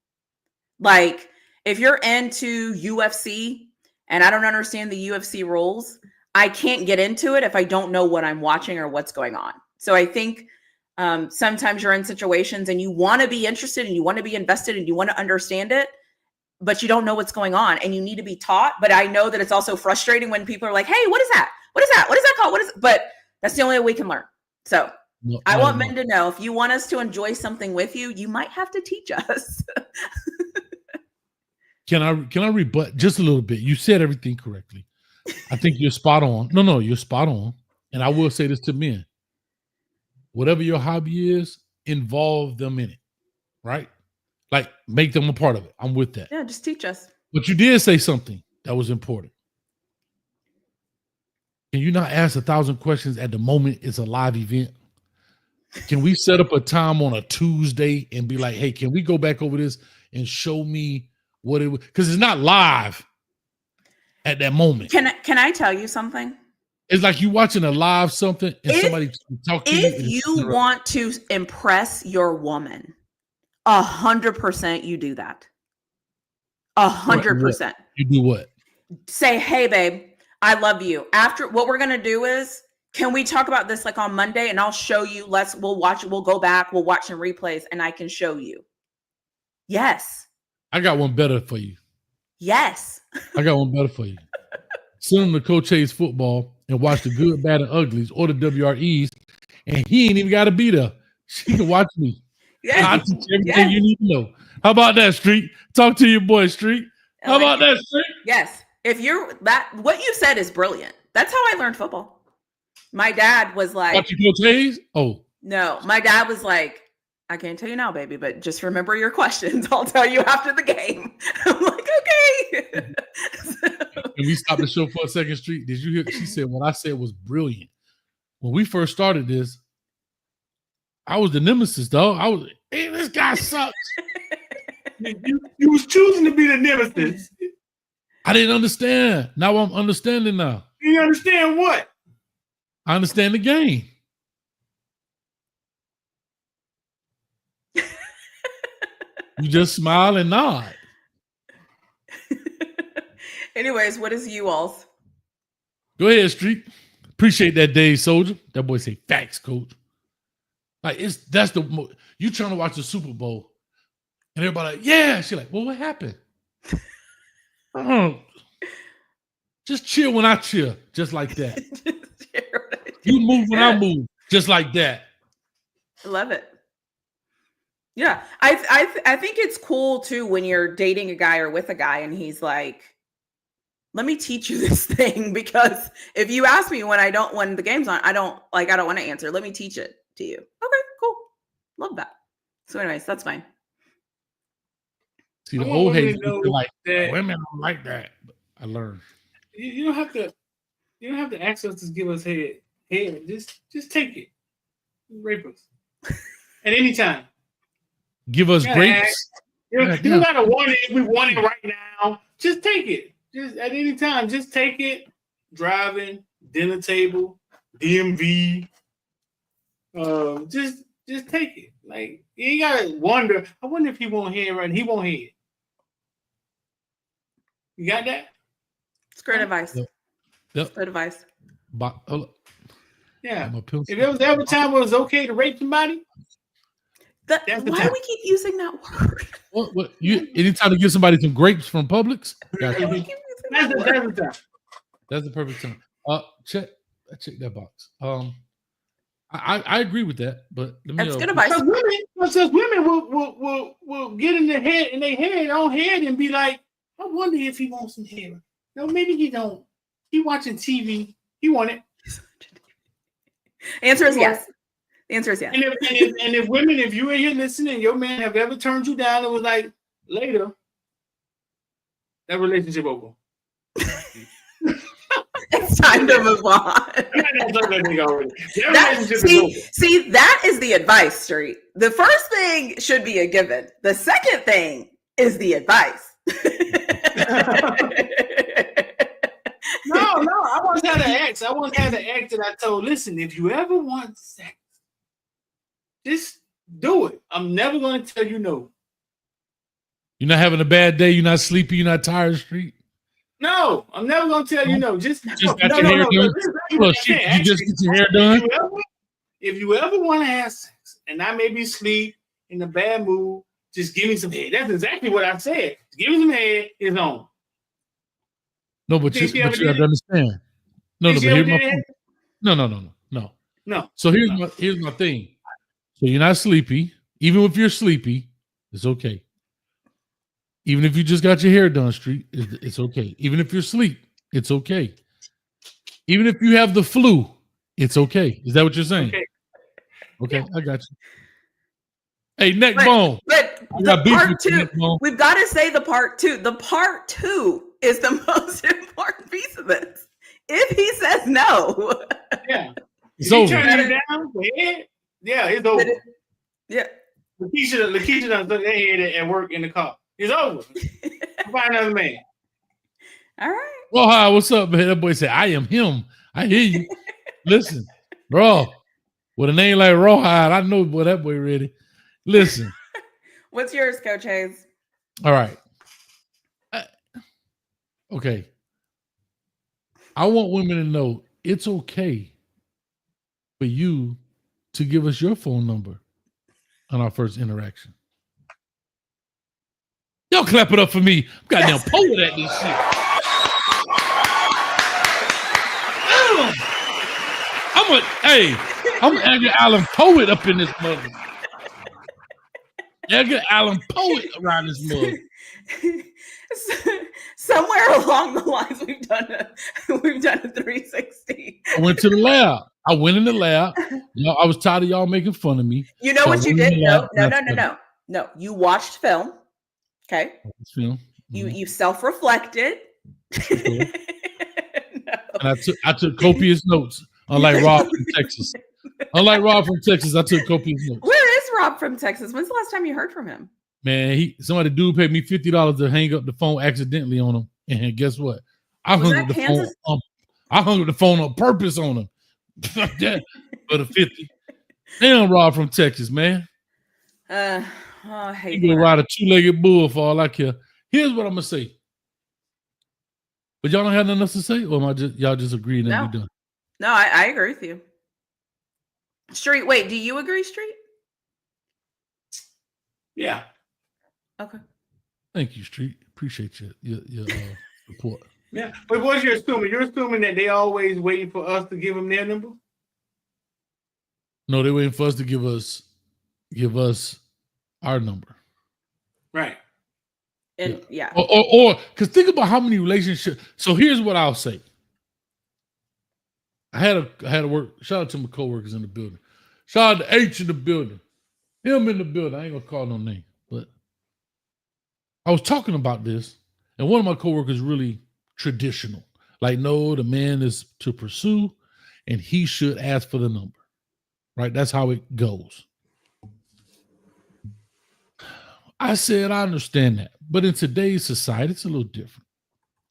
Like, if you're into UFC and I don't understand the UFC rules, I can't get into it if I don't know what I'm watching or what's going on. So I think sometimes you're in situations and you want to be interested and you want to be invested and you want to understand it, but you don't know what's going on and you need to be taught. But I know that it's also frustrating when people are like, hey, what is that? What is that? What is that called? But that's the only way we can learn. So I want men to know, if you want us to enjoy something with you, you might have to teach us. Can I rebut just a little bit? You said everything correctly. I think you're spot on. No, you're spot on. And I will say this to men. Whatever your hobby is, involve them in it, right? Like, make them a part of it. I'm with that. Yeah, just teach us. But you did say something that was important. Can you not ask 1,000 questions at the moment it's a live event? Can we set up a time on a Tuesday and be like, hey, can we go back over this and show me what it was? Because it's not live at that moment. Can I tell you something? It's like you watching a live something and somebody talk to you. If you want to impress your woman, 100% you do that. 100%. You do what? Say, hey, babe, I love you. After, what we're gonna do is, can we talk about this like on Monday? And I'll show you. We'll watch it. We'll go back. We'll watch some replays, and I can show you. Yes. I got one better for you. Yes. I got one better for you. Send him to Coach Hayes football and watch the good, bad, and uglies or the WREs, and he ain't even got to be there. She can watch me. Yes. I teach everything you need to know. How about that, Street? Talk to your boy, Street. How about that, Street? Yes. If you're that, what you said is brilliant. That's how I learned football. My dad was like, Watching Coach Hayes? Oh. No, my dad was like, I can't tell you now, baby, but just remember your questions. I'll tell you after the game. I'm like, okay. Can we stop the show for a second, Street? Did you hear? She said what I said was brilliant. When we first started this, I was the nemesis, dog. I was, hey, this guy sucks. You was choosing to be the nemesis. I didn't understand. Now I'm understanding now. You understand what? I understand the game. You just smile and nod. Anyways, what is you all's? Go ahead, Street. Appreciate that, Dave Soldier. That boy say facts, coach. Like, you trying to watch the Super Bowl, and everybody like, yeah. She like, well, what happened? Just chill when I chill, just like that. You move when I move, just like that. I love it. Yeah, I think it's cool too when you're dating a guy or with a guy, and he's like, let me teach you this thing, because if you ask me when the game's on, I don't want to answer. Let me teach it to you. Okay, cool. Love that. So anyways, that's fine. See, the old heads like that. Women don't like that. But I learned. You don't have to ask us to give us head. Just take it. Rape us. At any time. Give us grapes. You don't gotta want it if we want it right now. Just take it. Just at any time, just take it. Driving, dinner table, DMV. Just take it. Like, you ain't gotta wonder. I wonder if he won't hear right. He won't hear it. You got that? It's great advice. Yep. Good advice. Yeah. If there was ever time where it was okay to rape somebody, why do we keep using that word? What you anytime to give somebody some grapes from Publix? That's the time. That's the perfect time. Check that box. I agree with that, but let me. That's good advice. Because women will get in their head and be like, I wonder if he wants some hair. No, maybe he don't. He watching TV. He want it. Answer is yes. The answer is yes. And if women, if you are here listening, your man have ever turned you down and was like, later, That relationship over. It's time to move on. See, that is the advice, Street. The first thing should be a given. The second thing is the advice. No, I once had an ex. That I told, listen, if you ever want sex, just do it. I'm never going to tell you no. You're not having a bad day. You're not sleepy. You're not tired, Street. No, I'm never going to tell you no. Just got your hair done. Look, you just get your hair done. If you ever want to have sex, and I may be asleep in a bad mood, just give me some head. That's exactly what I said. Give me some head. It's on. No, but you have to understand. No, but here's my point. No. So here's my thing. So you're not sleepy. Even if you're sleepy, it's okay. Even if you just got your hair done, Street, it's okay. Even if you're asleep, it's okay. Even if you have the flu, it's okay. Is that what you're saying? Okay, I got you. Hey, neck bone. But the part two, we've got to say the part two. The part two is the most important piece of this. If he says no, it's over. Turn it down, yeah, it's over. Lakeisha done took their head at work in the car. It's over. Find another man. All right. Well, hi, what's up, man? That boy said, I am him. I hear you. Listen, bro, with a name like Rawhide, I know boy that boy ready. Listen. What's yours, Coach Hayes? All right. Okay. I want women to know it's okay for you to give us your phone number on our first interaction. Y'all clap it up for me. I'm goddamn poet at this shit. I'm Edgar Allan Poet up in this mother. Edgar Allan Poet around this mother. Somewhere along the lines, we've done a 360. I went to the lab. I went in the lab. I was tired of y'all making fun of me. You know what you did? No. You watched film. Okay. Film. You self-reflected. And I took copious notes. Unlike Rob from Texas. I took copious notes. Where is Rob from Texas? When's the last time you heard from him? Man, somebody paid me $50 to hang up the phone accidentally on him. And guess what? I hung up the phone on purpose on him. For the 50. Damn, Rob from Texas, man. I hate you gonna ride a two-legged bull for all I care. Here's what I'm gonna say. But y'all don't have nothing else to say, or y'all just agreeing that we done? No, I agree with you. Street, wait, do you agree, Street? Yeah. Okay. Thank you, Street. Appreciate your support. Yeah, but what you're assuming? You're assuming that they always waiting for us to give them their number? No, they're waiting for us to give us our number. Right. And yeah. Or because think about how many relationships. So here's what I'll say. I had to work. Shout out to my coworkers in the building. Shout out to H in the building. Him in the building. I ain't gonna call no name, but I was talking about this, and one of my coworkers really traditional. Like, no, the man is to pursue, and he should ask for the number. Right? That's how it goes. I said, I understand that, but in today's society, it's a little different.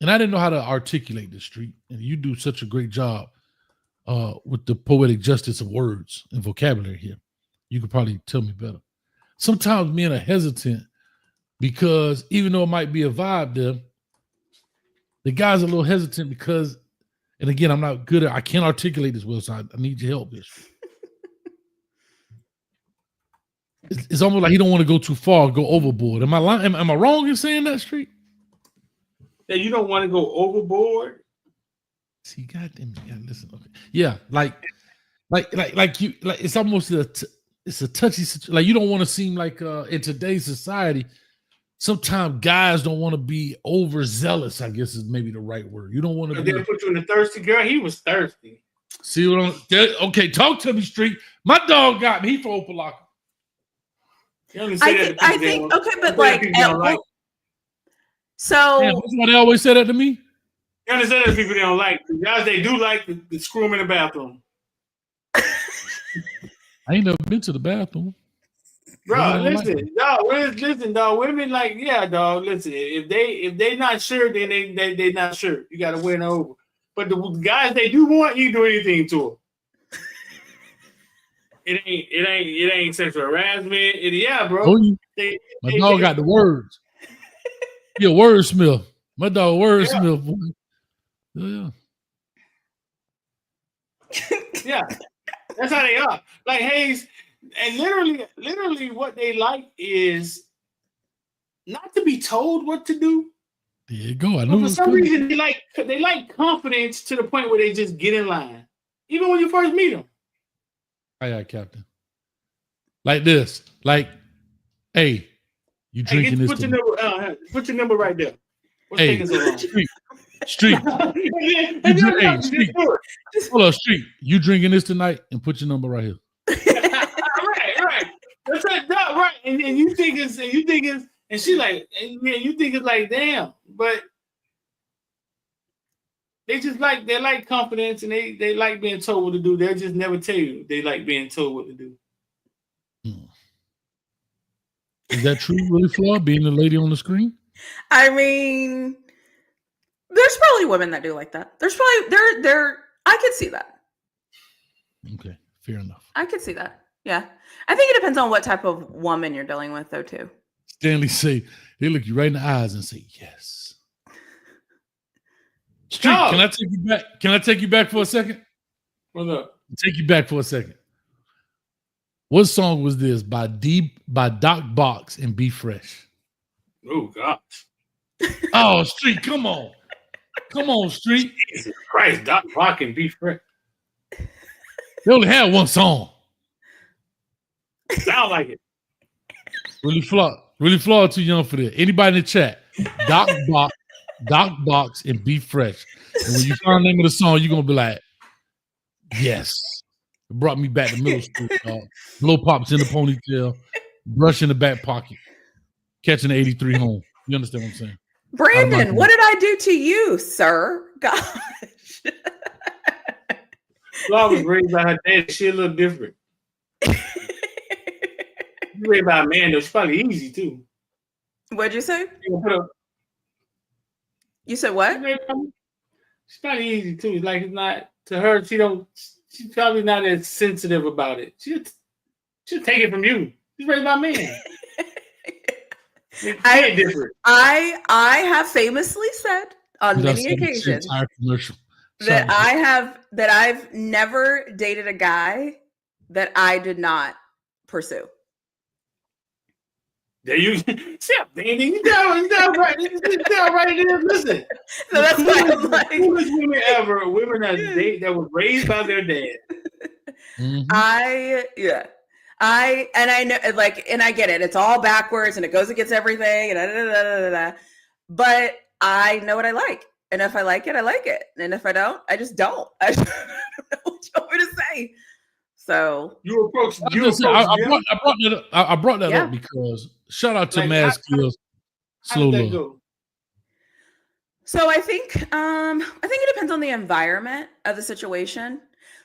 And I didn't know how to articulate this, Street. And you do such a great job with the poetic justice of words and vocabulary here. You could probably tell me better. Sometimes men are hesitant because even though it might be a vibe there, the guy's a little hesitant because, and again, I'm not good at, I can't articulate this well, so I need your help this. It's almost like he don't want to go too far, go overboard. Am I lying? Am I wrong in saying that, Street? That you don't want to go overboard? See, goddamn, listen. Okay. Yeah, like you, like it's almost it's a touchy situation. Like you don't want to seem like in today's society, sometimes guys don't want to be overzealous. I guess is maybe the right word. You don't want to. They put you in a thirsty girl. He was thirsty. See what I'm? Okay, talk to me, Street. My dog got me. He for Opalaka. I think okay, but like So Damn, that's why they always say that to me. You understand that people they don't like. The guys, they do like the screw them in the bathroom. I ain't never been to the bathroom. Bro, Women don't listen, like dog. Listen, dog. Women like, yeah, dog. Listen, if they not sure, then they not sure. You gotta win over. But the guys they do want, you do anything to them. It ain't sexual harassment. Yeah, bro. Oh, my dog got the words. He a wordsmith. My dog wordsmith. Yeah. Yeah, that's how they are. Like Hayes, and literally, what they like is not to be told what to do. There you go. I But know. for some reason, they like confidence to the point where they just get in line, even when you first meet them. Aye, Captain. Like this. Like, hey, you drinking this? Put your number right there. What's hey, taking so long? Street. Street. Hold on, Street. You drinking this tonight? And put your number right here. right. That's right. And you think it's, and she like, and you think it's like, damn. But they like confidence, and they like being told what to do. They'll just never tell you they like being told what to do. Is that true, really, Flaw? Being the lady on the screen? I mean, there's probably women that do like that. There's probably there. I could see that. Okay, fair enough. I could see that. Yeah, I think it depends on what type of woman you're dealing with, though, too. Stanley say they look you right in the eyes and say yes. Street, No. Can I take you back? Can I take you back for a second? What's up? Take you back for a second. What song was this by Doc Box and Be Fresh? Oh gosh. Oh, Street, come on. Come on, Street. Jesus Christ, Doc Rock and Be Fresh. They only had one song. Sound like it. Really flawed, too young for that. Anybody in the chat, Doc Box and Be Fresh. And when you find the name of the song, you're gonna be like, yes. It brought me back to middle school, dog. Blow pops in the ponytail, brush in the back pocket, catching the 83 home. You understand what I'm saying? Brandon, what did I do to you, sir? Gosh. Flaw was raised by her dad. She a little different. You raised by a man, though. She's probably easy, too. What'd you say? You said what? She's probably easy, too. Like, it's not, to her, she's probably not as sensitive about it. She'll take it from you. She's raised by a man. I have famously said on many occasions that I've never dated a guy that I did not pursue. There you Danny, you down right there. Listen. So that's why I'm like women ever, women that were raised by their dad. Mm-hmm. I know, like, and I get it. It's all backwards and it goes against everything and but I know what I like. And if I like it, I like it. And if I don't, I just don't. I don't know what you want me to say. So I brought that up because shout out to Mad Skills. Slow love. So I think it depends on the environment of the situation.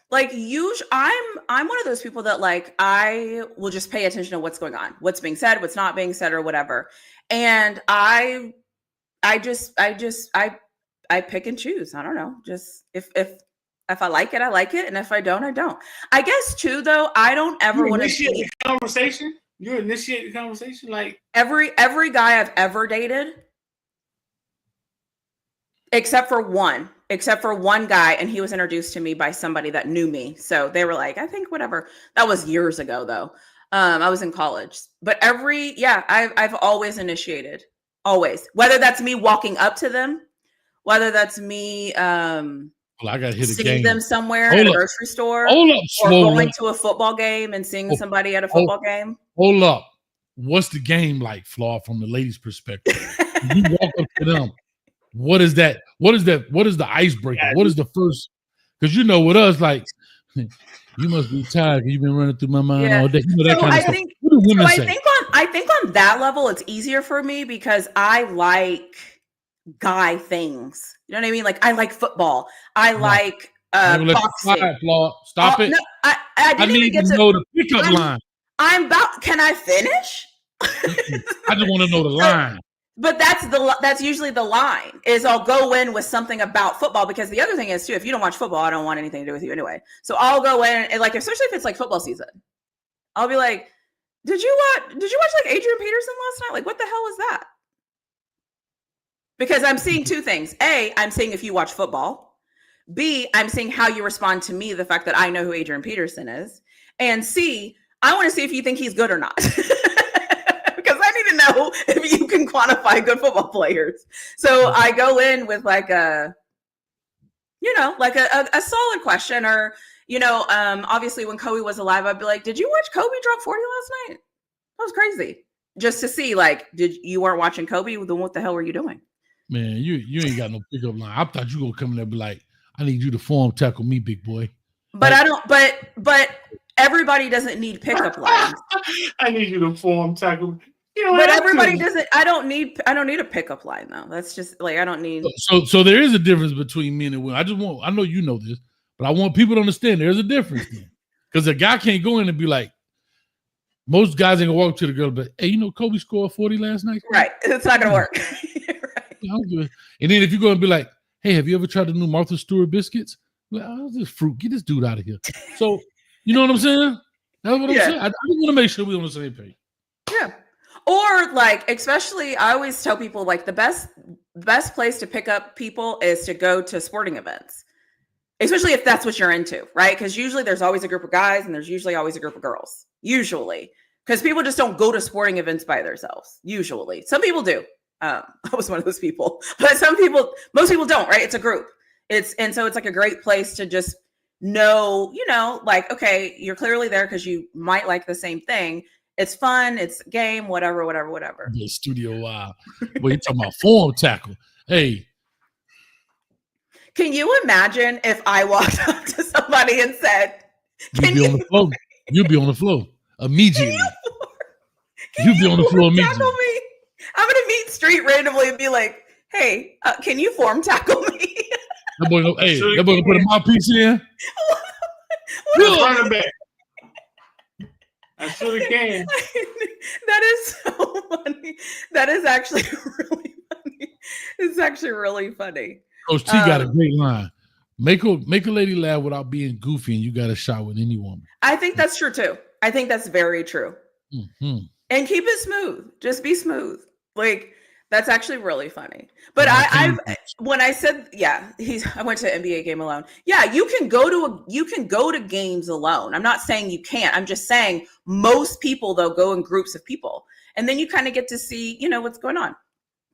Like I'm one of those people that like I will just pay attention to what's going on, what's being said, what's not being said, or whatever. And I pick and choose. I don't know. Just if I like it, I like it, and if I don't, I don't. I guess too, though, I don't ever want to initiate the conversation. You initiate the conversation, like every guy I've ever dated, except for one guy, and he was introduced to me by somebody that knew me. So they were like, I think whatever. That was years ago, though. I was in college, but I've always initiated, always. Whether that's me walking up to them, whether that's me. Well, I got to hit seeing them somewhere at a grocery store, or going to a football game and seeing somebody at a football game. Hold up. What's the game like, Flaw, from the ladies' perspective? You walk up to them. What is that? What is the icebreaker? Yeah, what is the first? Because you know, with us, like, you must be tired because you've been running through my mind all day. You know, that kind of stuff. What do women say? I think on that level, it's easier for me because I like guy things. You know what I mean? Like I like football. I No. like boxing. Stop it. No, I didn't even get to know the pickup line. Can I finish? I just want to know the line. But that's usually the line is I'll go in with something about football, because the other thing is too, if you don't watch football, I don't want anything to do with you anyway. So I'll go in and like, especially if it's like football season, I'll be like, did you watch like Adrian Peterson last night? Like, what the hell is that? Because I'm seeing two things. A, I'm seeing if you watch football. B, I'm seeing how you respond to me, the fact that I know who Adrian Peterson is. And C, I want to see if you think he's good or not. Because I need to know if you can quantify good football players. So I go in with like a solid question, or, obviously when Kobe was alive, I'd be like, did you watch Kobe drop 40 last night? That was crazy. Just to see, like, you weren't watching Kobe? Then what the hell were you doing? Man, you ain't got no pickup line. I thought you gonna come in there and be like, I need you to form tackle me, big boy. But I don't. But everybody doesn't need pickup lines. I need you to form tackle. But everybody doesn't. I don't need a pickup line though. That's just like I don't need. So there is a difference between men and women. I know you know this, but I want people to understand there's a difference then. Because a guy can't go in and be like, most guys ain't gonna walk to the girl, but hey, Kobe scored 40 last night. Right, it's not gonna work. Right. And then if you go and be like, hey, have you ever tried the new Martha Stewart biscuits? Like, oh, this fruit. Get this dude out of here. So you know what I'm saying? That's what I'm saying. I just want to make sure we're on the same page. Yeah. Or like, especially, I always tell people like the best place to pick up people is to go to sporting events, especially if that's what you're into, right? Because usually there's always a group of guys and there's usually always a group of girls. Usually, because people just don't go to sporting events by themselves. Usually, some people do. I was one of those people, but most people don't, right? It's a group. So it's like a great place to just know, like, okay, you're clearly there because you might like the same thing. It's fun. It's a game, whatever. The studio, wow. Well, you're talking about form tackle. Hey. Can you imagine if I walked up to somebody and said, You'd be on the floor. You'd be on the floor immediately. You'd be on the floor immediately. Me? I'm going to meet street randomly and be like, hey, can you form tackle me? That boy gonna put a mouthpiece in. Running back. I sure can. That is so funny. That is actually really funny. It's actually really funny. Coach T got a great line. Make a lady laugh without being goofy, and you got a shot with any woman. I think that's true too. I think that's very true. Mm-hmm. And keep it smooth. Just be smooth. Like, that's actually really funny. But when I said, I went to an NBA game alone. Yeah, you can go to games alone. I'm not saying you can't. I'm just saying most people though go in groups of people, and then you kind of get to see, what's going on.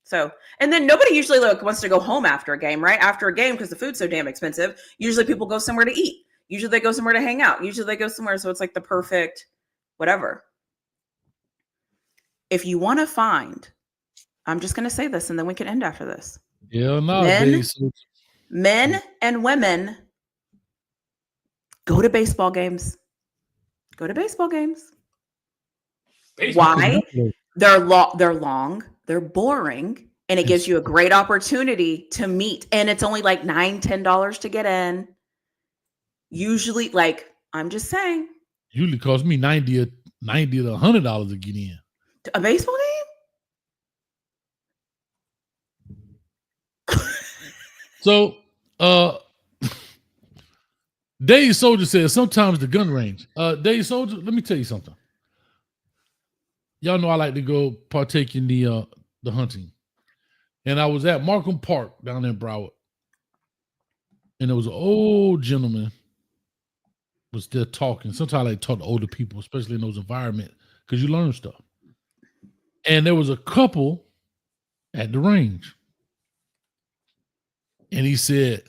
So, and then nobody usually wants to go home after a game, right? After a game, because the food's so damn expensive. Usually people go somewhere to eat. Usually they go somewhere to hang out. Usually they go somewhere. So it's like the perfect whatever. If you want to find, I'm just going to say this and then we can end after this. Yeah, no. Men and women, go to baseball games. Go to baseball games. Why? They're long, they're boring, and it gives you a great opportunity to meet. And it's only like $9-10 to get in. Usually, like, I'm just saying. Usually costs me $90 to $100 to get in. A baseball game? So, Dave Soldier says sometimes the gun range. Dave Soldier, let me tell you something. Y'all know I like to go partake in the hunting. And I was at Markham Park down in Broward. And there was an old gentleman was there talking. Sometimes I like to talk to older people, especially in those environments, because you learn stuff. And there was a couple at the range. And he said,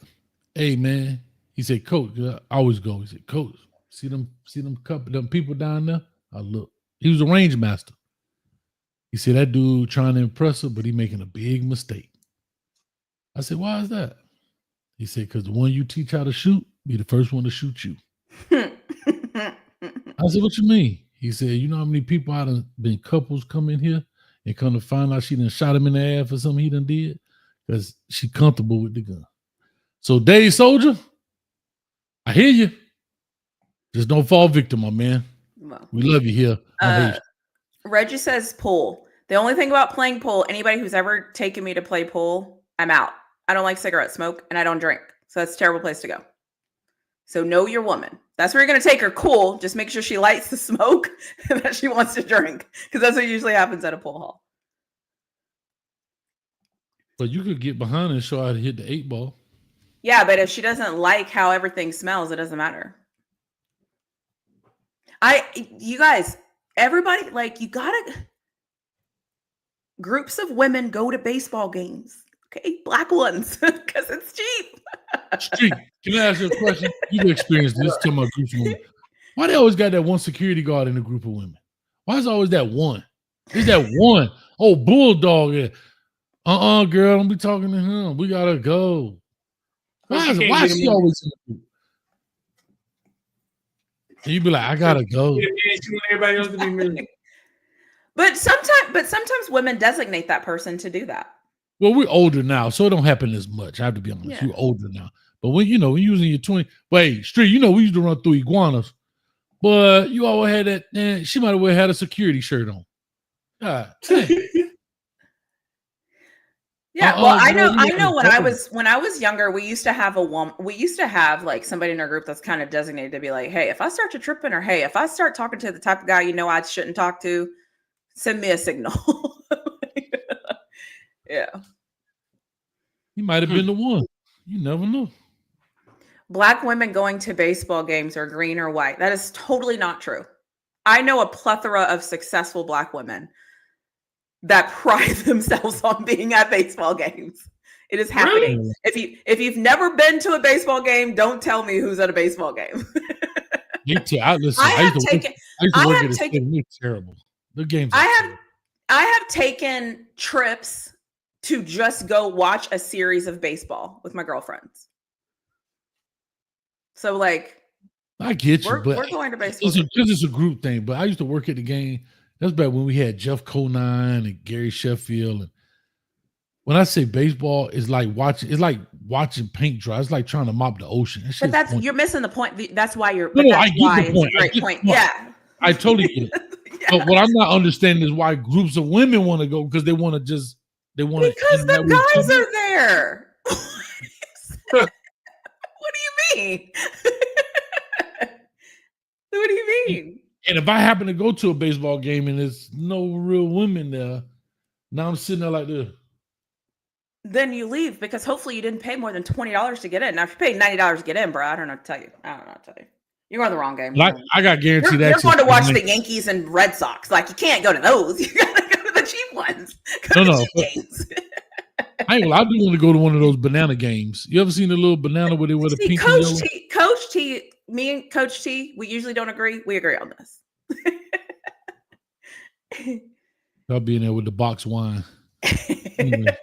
hey, man. He said, Coach, I always go. He said, Coach, see them people down there? I look. He was a range master. He said, that dude trying to impress her, but he making a big mistake. I said, why is that? He said, because the one you teach how to shoot, be the first one to shoot you. I said, what you mean? He said, you know how many people out of been couples come in here and come to find out she done shot him in the ass for something he done did? because she's comfortable with the gun. So, Dave Soldier, I hear you. Just don't fall victim, my man. Well, we love you here. Reggie says pool. The only thing about playing pool, anybody who's ever taken me to play pool, I'm out. I don't like cigarette smoke and I don't drink. So that's a terrible place to go. So know your woman. That's where you're going to take her. Cool. Just make sure she lights the smoke and that she wants to drink, because that's what usually happens at a pool hall. But you could get behind and show her how to hit the 8-ball. Yeah, but if she doesn't like how everything smells, it doesn't matter. You guys, everybody, like, you gotta, groups of women go to baseball games. Okay, black ones, because it's cheap. Street, can I ask you a question? You've experienced this. Tell my groups of women. Why they always got that one security guard in a group of women? Why is always that one? Is that one? Oh, bulldog. Girl, don't be talking to him. We gotta go. Why is she always in the group? And you be like, I gotta go. Everybody else to be married. But sometimes women designate that person to do that. Well, we're older now, so it don't happen as much. I have to be honest. Yeah. You're older now. But when you was in your 20s, wait, Street, we used to run through iguanas. But you always had that, she might have had a security shirt on. God dang. Yeah, well, I know when I was younger, we used to have like somebody in our group that's kind of designated to be like, hey, if I start to tripping, or hey, if I start talking to the type of guy I shouldn't talk to, send me a signal. Yeah. He might have been the one. You never know. Black women going to baseball games are green or white. That is totally not true. I know a plethora of successful Black women that pride themselves on being at baseball games. It is happening. Really? If you've never been to a baseball game, don't tell me who's at a baseball game. Me too. Terrible. The games. I have taken trips to just go watch a series of baseball with my girlfriends. So, like, I get you, but we're going to baseball. It's a group thing. But I used to work at the game. That's back when we had Jeff Conine and Gary Sheffield. And when I say baseball, it's like watching paint dry. It's like trying to mop the ocean. But you're missing the point. That's why you're. I get the point. It's a great point. Yeah, I totally get it. Yeah. But what I'm not understanding is why groups of women want to go, because they want to. Because the guys are there. What do you mean? What do you mean? And if I happen to go to a baseball game and there's no real women there, now I'm sitting there like this. Then you leave, because hopefully you didn't pay more than $20 to get in. Now, if you paid $90 to get in, bro, I don't know what to tell you. You're going to the wrong game. I got guaranteed access. You're going to watch the Yankees and Red Sox. Like, you can't go to those. You got to go to the cheap ones. No. I do want to go to one of those banana games. You ever seen the little banana where they wear the pink and yellow? Coach T, me and Coach T, we usually don't agree. We agree on this. I'll be in there with the box wine. Anyway.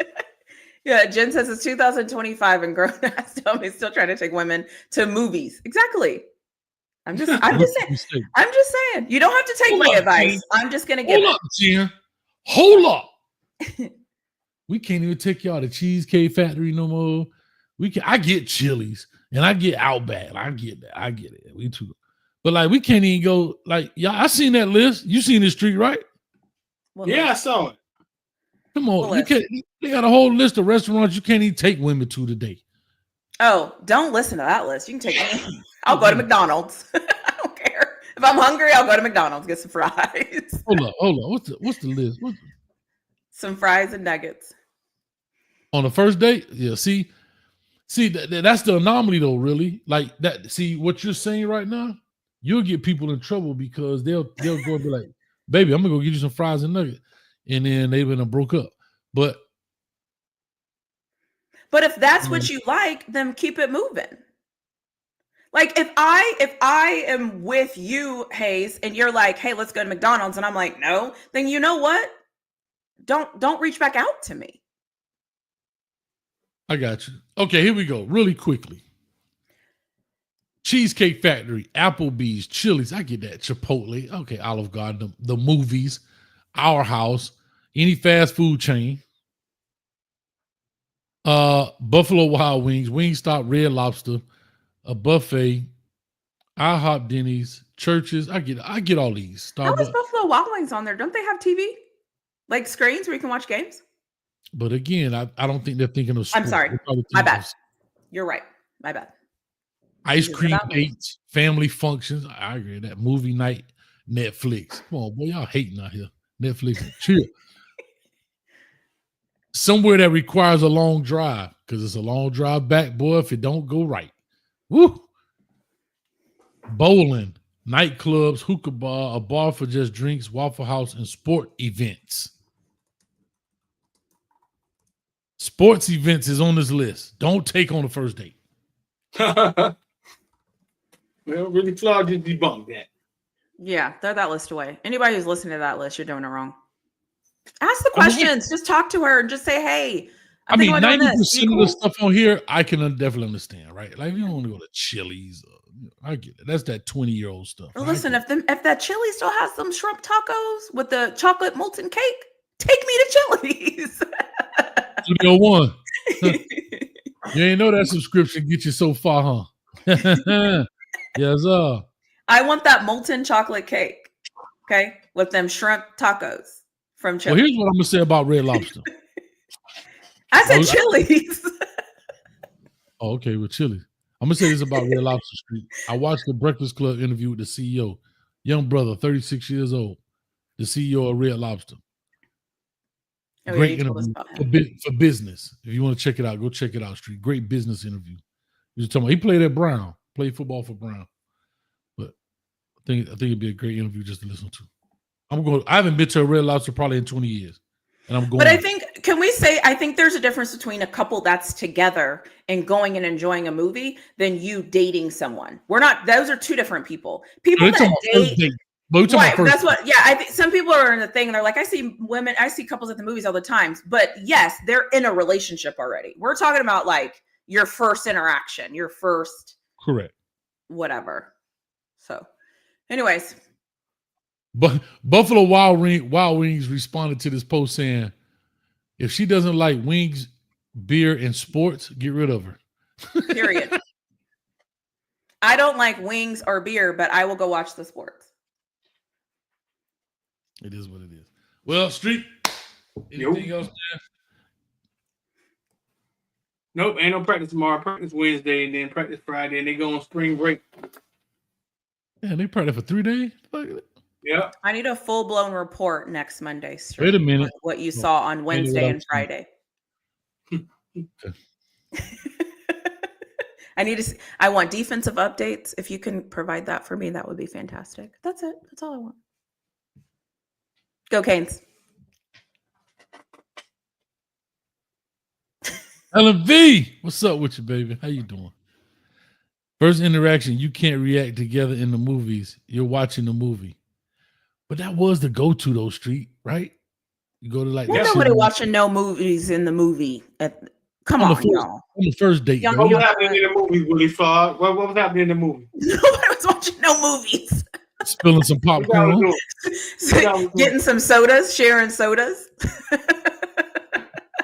Yeah, Jen says it's 2025 and grown ass dummies still trying to take women to movies. Exactly. I'm just saying. You don't have to take my advice. Jen. I'm just gonna give it. Hold up, Jen. Hold up. We can't even take y'all to Cheesecake Factory no more. I get Chili's and I get Outback. I get it. We too. But like, we can't even go. Like, y'all, I seen that list. You seen this street, right? Well, yeah, I saw it. Come on, you can't. They got a whole list of restaurants you can't even take women to today. Oh, don't listen to that list. You can take me. I'll go to McDonald's. I don't care. If I'm hungry, I'll go to McDonald's, get some fries. Hold on. What's the list? Some fries and nuggets. On the first date? Yeah, see, that's the anomaly though, really. Like that, see what you're saying right now, you'll get people in trouble because they'll go and be like, baby, I'm gonna go get you some fries and nuggets. And then they've been broke up. But if that's what you like, then keep it moving. Like if I am with you, Hayes, and you're like, hey, let's go to McDonald's, and I'm like, no, then you know what? Don't reach back out to me. I got you. Okay, here we go. Really quickly. Cheesecake Factory, Applebee's, Chili's. I get that. Chipotle. Okay, Olive Garden, the movies, Our House, any fast food chain. Buffalo Wild Wings, Wingstop, Red Lobster, a buffet, IHOP, Denny's, churches. I get all these. How is Starbucks. Buffalo Wild Wings on there? Don't they have TV? Like screens where you can watch games? But again, I don't think they're thinking of sports. I'm sorry. My bad. You're right. My bad. Ice cream dates, family functions. I agree. That movie night, Netflix. Come on, boy, y'all hating out here. Netflix, chill. Somewhere that requires a long drive, because it's a long drive back, boy, if it don't go right. Woo! Bowling, nightclubs, hookah bar, a bar for just drinks, Waffle House, and sport events. Sports events is on this list. Don't take on the first date. Well, really, Claude just debunked that. Yeah, throw that list away. Anybody who's listening to that list, you're doing it wrong. Ask the questions. Just talk to her and just say, hey, I mean, 90% of the stuff on here, I can definitely understand, right? Like, you don't want to go to Chili's. I get it. That's that 20-year-old stuff. Well, listen, if that Chili still has some shrimp tacos with the chocolate molten cake, take me to Chili's. 301. You ain't know that subscription get you so far, huh? Yes, sir. I want that molten chocolate cake, okay, with them shrimp tacos from Chili's. Well, here's what I'm gonna say about Red Lobster. I said Chili's. Oh, okay, with Chili's. I'm gonna say this about Red Lobster Street. I watched the Breakfast Club interview with the CEO, young brother, 36 years old, the CEO of Red Lobster. Oh, Great interview for business. If you want to check it out, go check it out. Street, great business interview. He was talking about, he played at Brown, played football for Brown. But I think it'd be a great interview just to listen to. I haven't been to a Red Lobster probably in 20 years. And I'm going. But I think there's a difference between a couple that's together and going and enjoying a movie than you dating someone. Those are two different people. People that date. Right, that's what. Yeah, I think some people are in the thing and they're like, I see couples at the movies all the time. But yes, they're in a relationship already. We're talking about like your first interaction, your first. Correct. Whatever. So, anyways. But Buffalo Wild Wings responded to this post saying, if she doesn't like wings, beer, and sports, get rid of her. Period. I don't like wings or beer, but I will go watch the sports. It is what it is. Well, Street, anything else there? Nope, ain't no practice tomorrow. Practice Wednesday and then practice Friday, and they go on spring break. Yeah, they practice for 3 days? Yeah. I need a full-blown report next Monday. Street, wait a minute. What you saw on Wednesday and Friday. I want defensive updates. If you can provide that for me, that would be fantastic. That's it. That's all I want. Go Canes. Ellen V, what's up with you, baby? How you doing? First interaction, you can't react together in the movies. You're watching the movie. But that was the go-to, though, Street, right? You go to like... Nobody watching no movies in the movie. Come on, y'all. On the first date. What was happening in the movie, Willie Flaw? What was happening in the movie? Nobody was watching no movies. Spilling some popcorn. Getting some sodas, sharing sodas.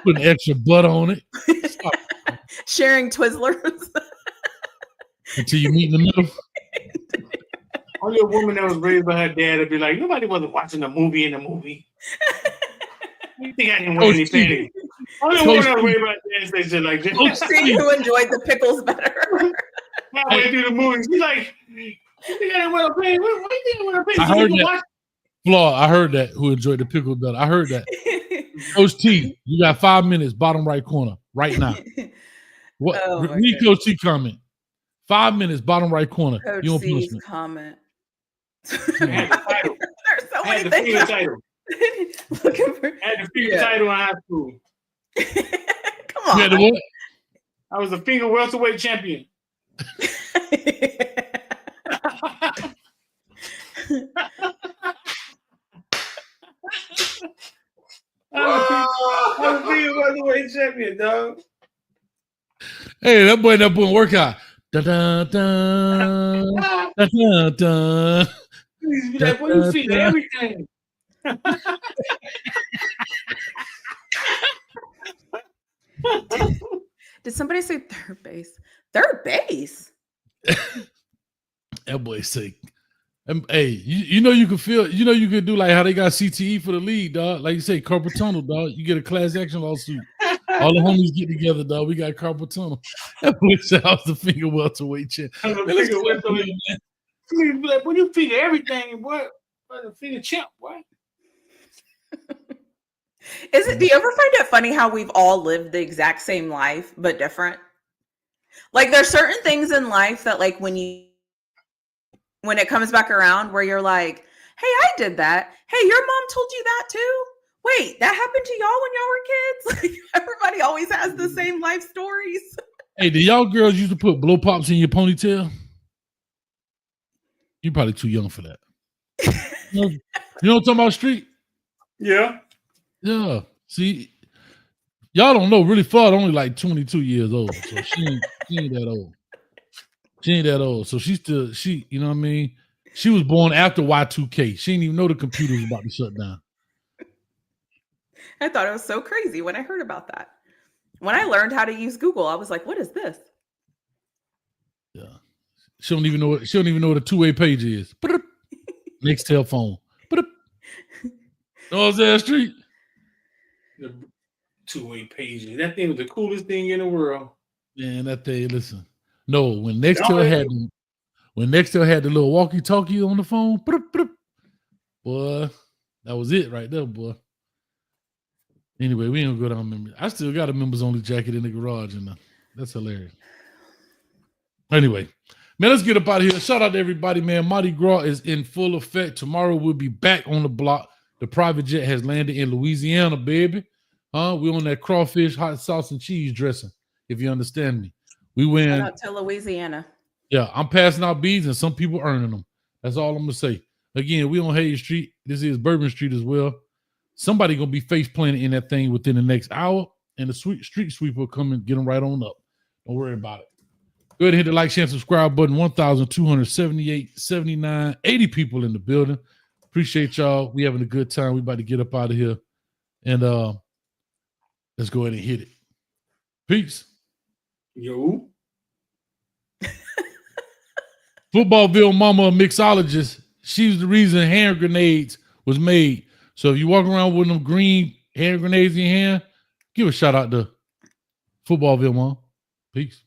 Putting extra butter on it. Sharing Twizzlers. Until you meet in the middle. Only a woman that was raised by her dad would be like, nobody wasn't watching a movie in the movie. You think I didn't win anything? Only a woman that was raised by her dad said shit like that. Who enjoyed the pickles better. Halfway through the movie, she's like, you think I didn't win a penny? What do you think I win a penny? I heard that. Flaw, I heard that. Who enjoyed the pickle better? I heard that. Coach T, you got 5 minutes, bottom right corner, right now. What? Read Coach T comment. 5 minutes, bottom right corner. Coach you C's comment. There's so many things. Looking for. I had the finger title in high school. Come on. Yeah, the what? I was a finger welterweight champion. I was a finger welterweight champion, dog. Hey, that boy workout. Da da da da da da. Please be like, where you feed everything? Did somebody say third base? Third base? That boy say, hey, you know you can feel, you know you could do like how they got CTE for the league, dog. Like you say, carpal tunnel, dog. You get a class action lawsuit. All the homies get together, dog. We got carpal tunnel. That boy said I was the finger welterweight champ. When you figure everything, what the finger champ, what? Do you ever find it funny how we've all lived the exact same life but different? Like there's certain things in life that like when it comes back around where you're like, hey, I did that. Hey, your mom told you that too? Wait, that happened to y'all when y'all were kids? Like everybody always has the same life stories. Hey, did y'all girls used to put blow pops in your ponytail? You're probably too young for that. You know what I'm talking about, Street? Yeah. Yeah. See, y'all don't know. Really, Fudd only like 22 years old, so she ain't that old. She ain't that old, so she, you know what I mean? She was born after Y2K. She didn't even know the computer was about to shut down. I thought it was so crazy when I heard about that. When I learned how to use Google, I was like, what is this? Yeah. She don't even know what a two-way page is. Next telephone. Know what I'm saying, Street? The two-way pages. That thing was the coolest thing in the world. Man, that thing, listen. No, when Nextel had the little walkie-talkie on the phone, boy, that was it right there, boy. Anyway, we ain't gonna go down memory. I still got a members only jacket in the garage, and that's hilarious. Anyway, man, let's get up out of here. Shout out to everybody, man. Mardi Gras is in full effect. Tomorrow we'll be back on the block. The private jet has landed in Louisiana, baby. We on that crawfish, hot sauce, and cheese dressing, if you understand me. We win. Shout out to Louisiana. Yeah, I'm passing out beads, and some people earning them. That's all I'm gonna say. Again, we on Hayes Street. This is Bourbon Street as well. Somebody gonna be face planted in that thing within the next hour, and the street sweeper will come and get them right on up. Don't worry about it. Go ahead and hit the like, share, and subscribe button. 1,278, 79, 80 people in the building. Appreciate y'all. We having a good time. We about to get up out of here, and let's go ahead and hit it. Peace. Yo. Footballville mama, a mixologist. She's the reason hand grenades was made. So if you walk around with them green hand grenades in your hand, give a shout out to Footballville mom. Peace.